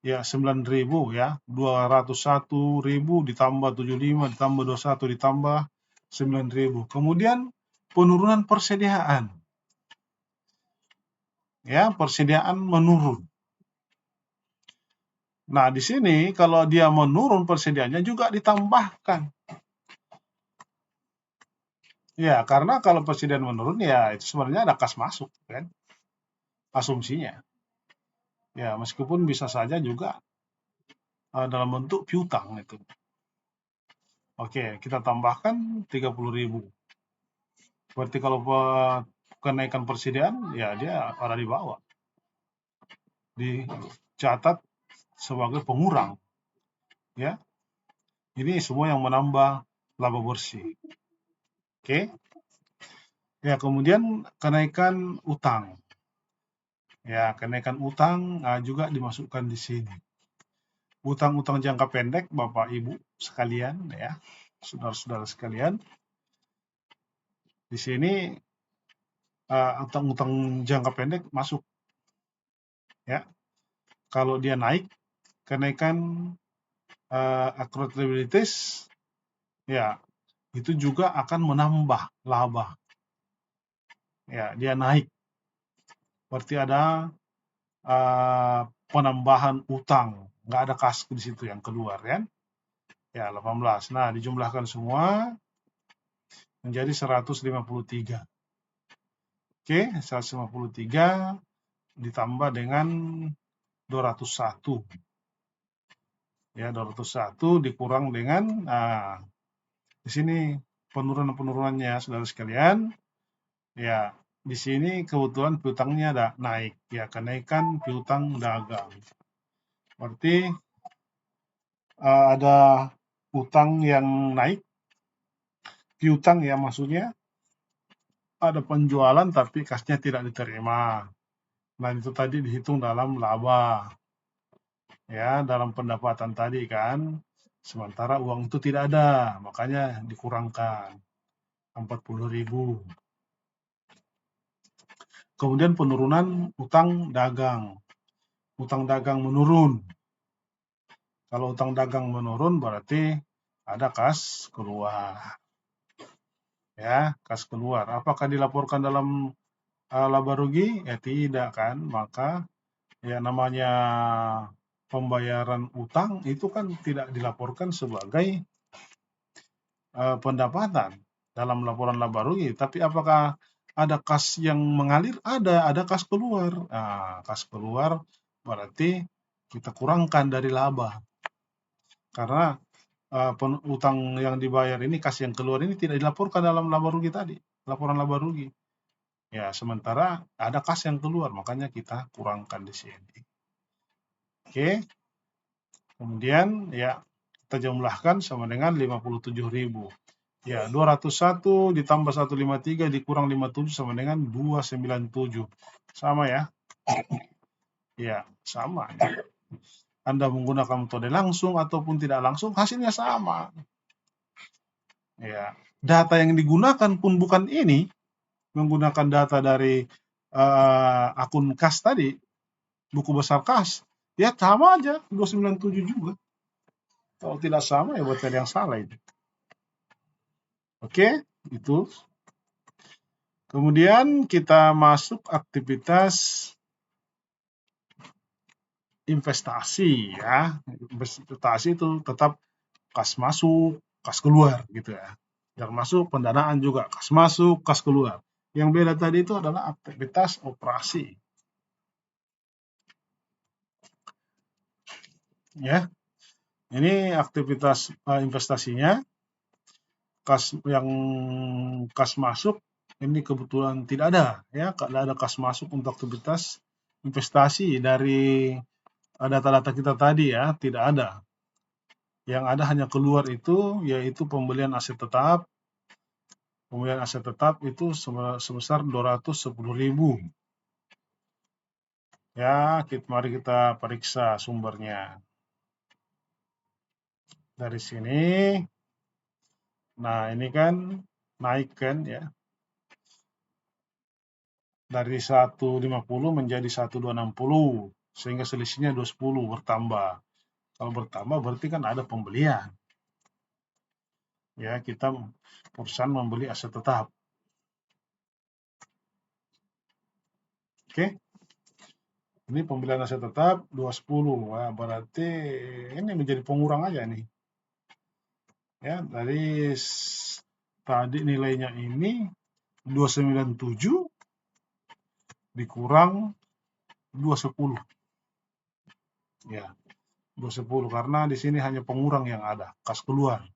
ya 9.000 ya, 201.000 ditambah 75 ditambah 21 ditambah 9.000. Kemudian penurunan persediaan. Ya, persediaan menurun. Nah, di sini kalau dia menurun persediaannya juga ditambahkan. Ya, karena kalau persediaan menurun ya itu sebenarnya ada kas masuk kan, asumsinya. Ya, meskipun bisa saja juga dalam bentuk piutang itu. Oke, kita tambahkan 30.000. Berarti kalau kenaikan persediaan, ya dia ada di bawah. Dicatat sebagai pengurang. Ya, ini semua yang menambah laba bersih. Oke. Ya, kemudian kenaikan utang. Ya, kenaikan utang juga dimasukkan di sini. Utang-utang jangka pendek, Bapak Ibu sekalian, ya, saudara-saudara sekalian. Di sini utang-utang jangka pendek masuk. Ya, kalau dia naik, kenaikan accrued liabilities, ya itu juga akan menambah laba. Ya, dia naik. Berarti ada penambahan utang, nggak ada kas di situ yang keluar kan? Ya, 18. Nah, dijumlahkan semua menjadi 153. Oke, 153 ditambah dengan 201. Ya, 201 dikurang dengan, di sini penurunan-penurunannya, saudara sekalian. Ya, di sini kebetulan piutangnya ada naik. Ya, kenaikan piutang dagang. Berarti ada utang yang naik, piutang ya maksudnya, ada penjualan tapi kasnya tidak diterima. Nah, itu tadi dihitung dalam laba. Ya, dalam pendapatan tadi kan. Sementara uang itu tidak ada, makanya dikurangkan 40.000. Kemudian penurunan utang dagang. Utang dagang menurun. Kalau utang dagang menurun berarti ada kas keluar. Ya, kas keluar. Apakah dilaporkan dalam laba rugi? Ya tidak kan. Maka ya namanya pembayaran utang itu kan tidak dilaporkan sebagai pendapatan dalam laporan laba rugi. Tapi apakah ada kas yang mengalir? Ada kas keluar. Nah, kas keluar berarti kita kurangkan dari laba. Karena utang yang dibayar ini, kas yang keluar ini tidak dilaporkan dalam laba rugi tadi, laporan laba rugi. Ya, sementara ada kas yang keluar, makanya kita kurangkan di sini. Oke. Kemudian ya kita jumlahkan sama dengan 57.000. Ya, 201 ditambah 153 dikurang 57 sama dengan 297. Sama ya? Ya, sama. Anda menggunakan metode langsung ataupun tidak langsung, hasilnya sama. Ya, data yang digunakan pun bukan ini, menggunakan data dari akun kas tadi, buku besar kas. Ya, sama aja, 297 juga. Kalau tidak sama, ya berarti ada yang salah itu. Oke, itu. Kemudian kita masuk aktivitas investasi ya. Investasi itu tetap kas masuk, kas keluar gitu ya. Termasuk pendanaan juga, kas masuk, kas keluar. Yang beda tadi itu adalah aktivitas operasi. Ya. Ini aktivitas investasinya. Yang kas masuk ini kebetulan tidak ada ya, tidak ada kas masuk untuk aktivitas investasi dari data-data kita tadi ya, tidak ada. Yang ada hanya keluar itu yaitu pembelian aset tetap. Pembelian aset tetap itu sebesar 210.000. Ya, mari kita periksa sumbernya. Dari sini, nah ini kan naik kan ya. Dari 150 menjadi 1260, sehingga selisihnya 210 bertambah. Kalau bertambah berarti kan ada pembelian. Ya, kita perusahaan membeli aset tetap. Oke. Ini pembelian aset tetap 210. Wah, berarti ini menjadi pengurang aja nih. Ya, dari tadi nilainya ini 297 dikurang 210. Ya, 210 karena di sini hanya pengurang yang ada, kas keluar.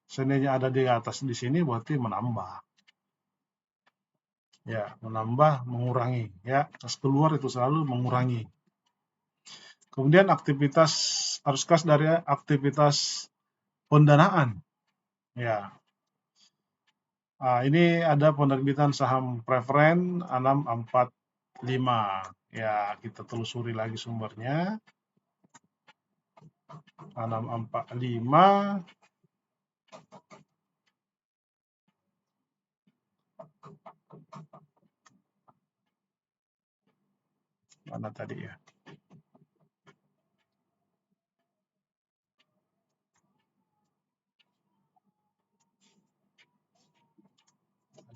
Seandainya ada di atas di sini berarti menambah. Ya, menambah, mengurangi. Ya, kas keluar itu selalu mengurangi. Kemudian aktivitas arus kas dari aktivitas pendanaan. Ya, ini ada penerbitan saham preferen 645. Ya, kita telusuri lagi sumbernya. 645. Mana tadi ya?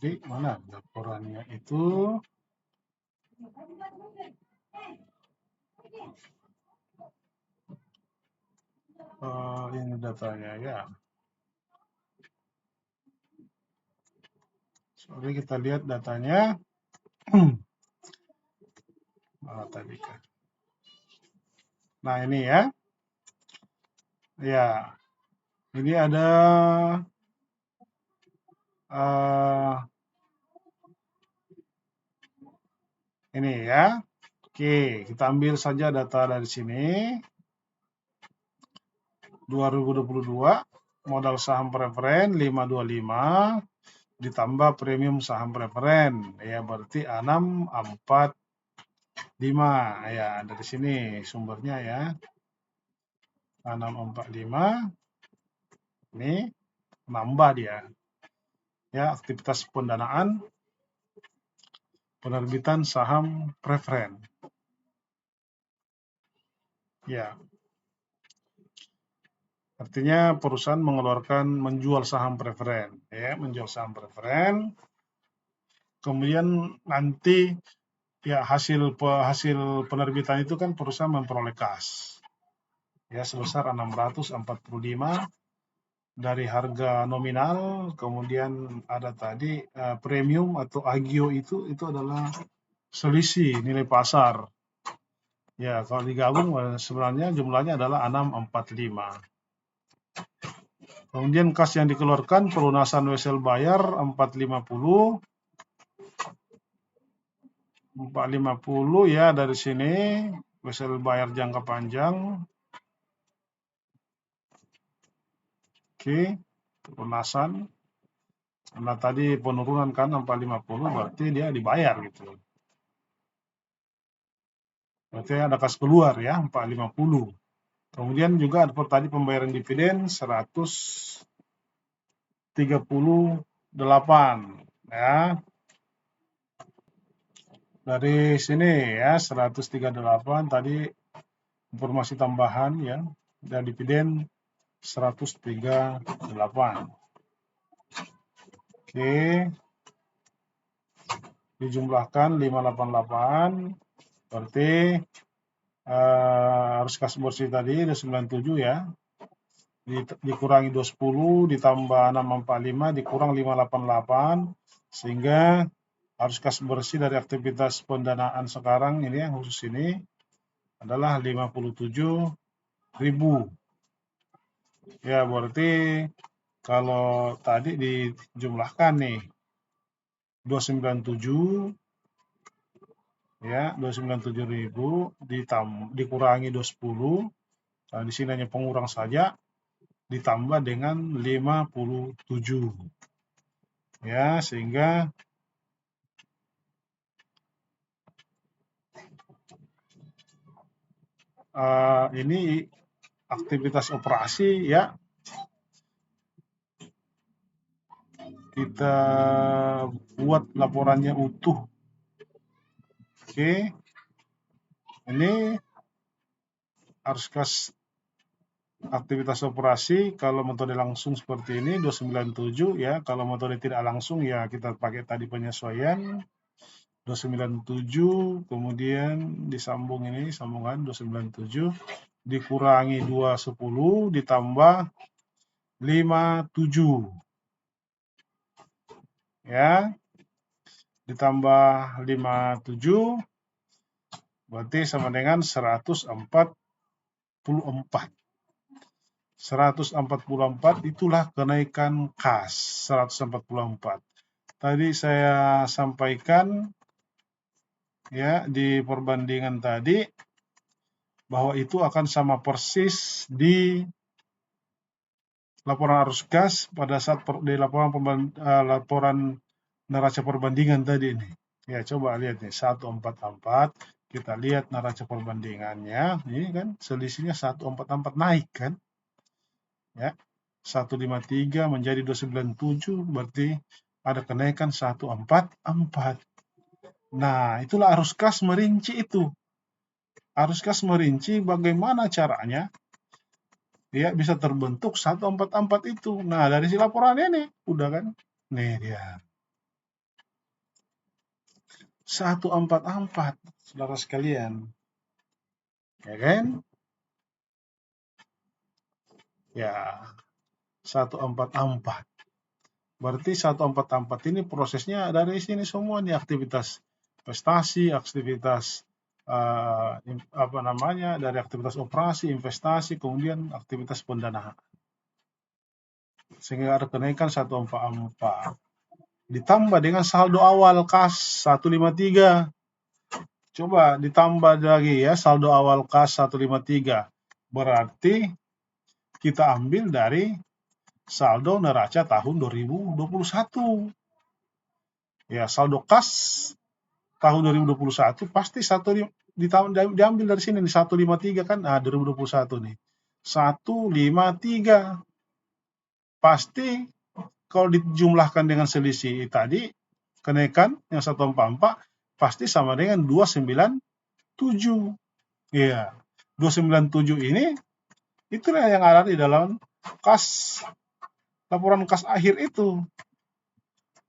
Jadi mana laporannya itu? Ini datanya ya. Sorry, kita lihat datanya. Tadi kan. Nah ini ya. Ya, ini ada ini ya. Oke, kita ambil saja data dari sini. 2022 modal saham preferen 525 ditambah premium saham preferen ya berarti 645 ya, dari sini sumbernya ya. 645 ini nambah dia ya, aktivitas pendanaan penerbitan saham preferen ya, artinya perusahaan menjual saham preferen ya, menjual saham preferen, kemudian nanti ya hasil penerbitan itu kan perusahaan memperoleh kas ya sebesar 645 dari harga nominal, kemudian ada tadi premium atau agio itu adalah selisih nilai pasar. Ya, kalau digabung sebenarnya jumlahnya adalah 645. Kemudian kas yang dikeluarkan pelunasan wesel bayar 450 ya, dari sini wesel bayar jangka panjang. Oke, pelunasan. Karena tadi penurunan kan 450 berarti dia dibayar gitu. Berarti ada kas keluar ya 450. Kemudian juga ada tadi pembayaran dividen 138 ya. Dari sini ya 138 tadi informasi tambahan ya, dan dividen 138. Oke. Dijumlahkan 588 berarti harus kas bersih tadi 97 ya. Dikurangi 210 ditambah 645 dikurang 588 sehingga harus kas bersih dari aktivitas pendanaan sekarang ini yang khusus ini adalah 57.000 ya, berarti kalau tadi dijumlahkan nih 297 ya, 297.000 dikurangi 210, nah di sini hanya pengurang saja ditambah dengan 57 ya, sehingga ini aktivitas operasi ya, kita buat laporannya utuh. Oke, ini harus kas aktivitas operasi kalau metode langsung seperti ini 297 ya, kalau metode tidak langsung ya kita pakai tadi penyesuaian 297, kemudian disambung ini sambungan 297 dikurangi 210 ditambah 57 ya, ditambah 57 berarti sama dengan 144 itulah kenaikan kas 144. Tadi saya sampaikan ya di perbandingan tadi bahwa itu akan sama persis di laporan arus kas pada saat di laporan neraca perbandingan tadi ini. Ya, coba lihat nih 144, kita lihat neraca perbandingannya, ini kan selisihnya 144 naik kan? Ya. 153 menjadi 297 berarti ada kenaikan 144. Nah, itulah arus kas merinci itu. Arus kas merinci bagaimana caranya dia bisa terbentuk 144 itu. Nah, dari si laporan ini udah kan? Nih dia. 144, saudara sekalian. Ya kan? Ya, 144. Berarti 144 ini prosesnya dari sini semua nih, aktivitas investasi, aktivitas apa namanya, dari aktivitas operasi, investasi, kemudian aktivitas pendanaan. Sehingga ada kenaikan 144. Ditambah dengan saldo awal kas 153. Coba ditambah lagi ya, saldo awal kas 153. Berarti kita ambil dari saldo neraca tahun 2021. Ya, saldo kas tahun 2021 pasti diambil dari sini nih, 153 kan, 2021 nih. 153. Pasti kalau dijumlahkan dengan selisih tadi, kenaikan yang 144 pasti sama dengan 297. Iya. 297 ini itulah yang ada di dalam kas, laporan kas akhir itu.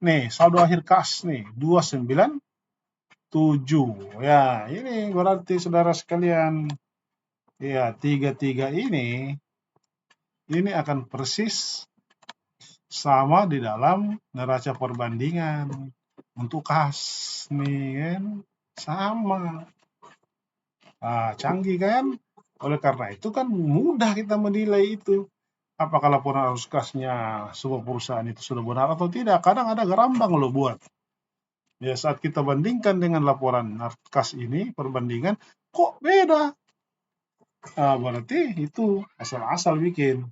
Nih, saldo akhir kas nih 297. Ya, ini berarti saudara sekalian, ya, 33 ini akan persis sama di dalam neraca perbandingan untuk kas nih kan, sama. Canggih kan? Oleh karena itu kan mudah kita menilai itu. Apakah laporan arus kasnya sebuah perusahaan itu sudah benar atau tidak. Kadang ada gerambang loh buat. Ya, saat kita bandingkan dengan laporan kas ini, perbandingan, kok beda? Berarti itu asal-asal bikin.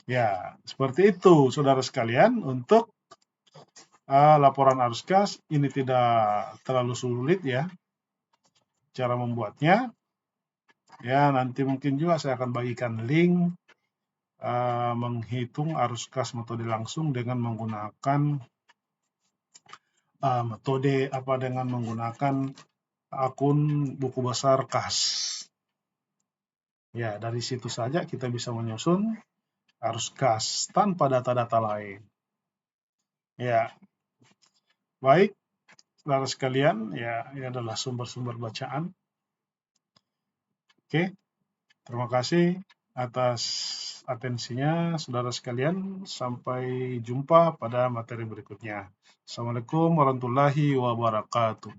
Ya, seperti itu saudara sekalian untuk laporan arus kas. Ini tidak terlalu sulit ya cara membuatnya. Ya, nanti mungkin juga saya akan bagikan link menghitung arus kas metode langsung dengan menggunakan metode dengan menggunakan akun buku besar kas. Ya, dari situ saja kita bisa menyusun arus kas tanpa data-data lain. Ya, baik, saudara sekalian, ya, ini adalah sumber-sumber bacaan. Oke, terima kasih atas atensinya, saudara sekalian. Sampai jumpa pada materi berikutnya. Assalamualaikum warahmatullahi wabarakatuh.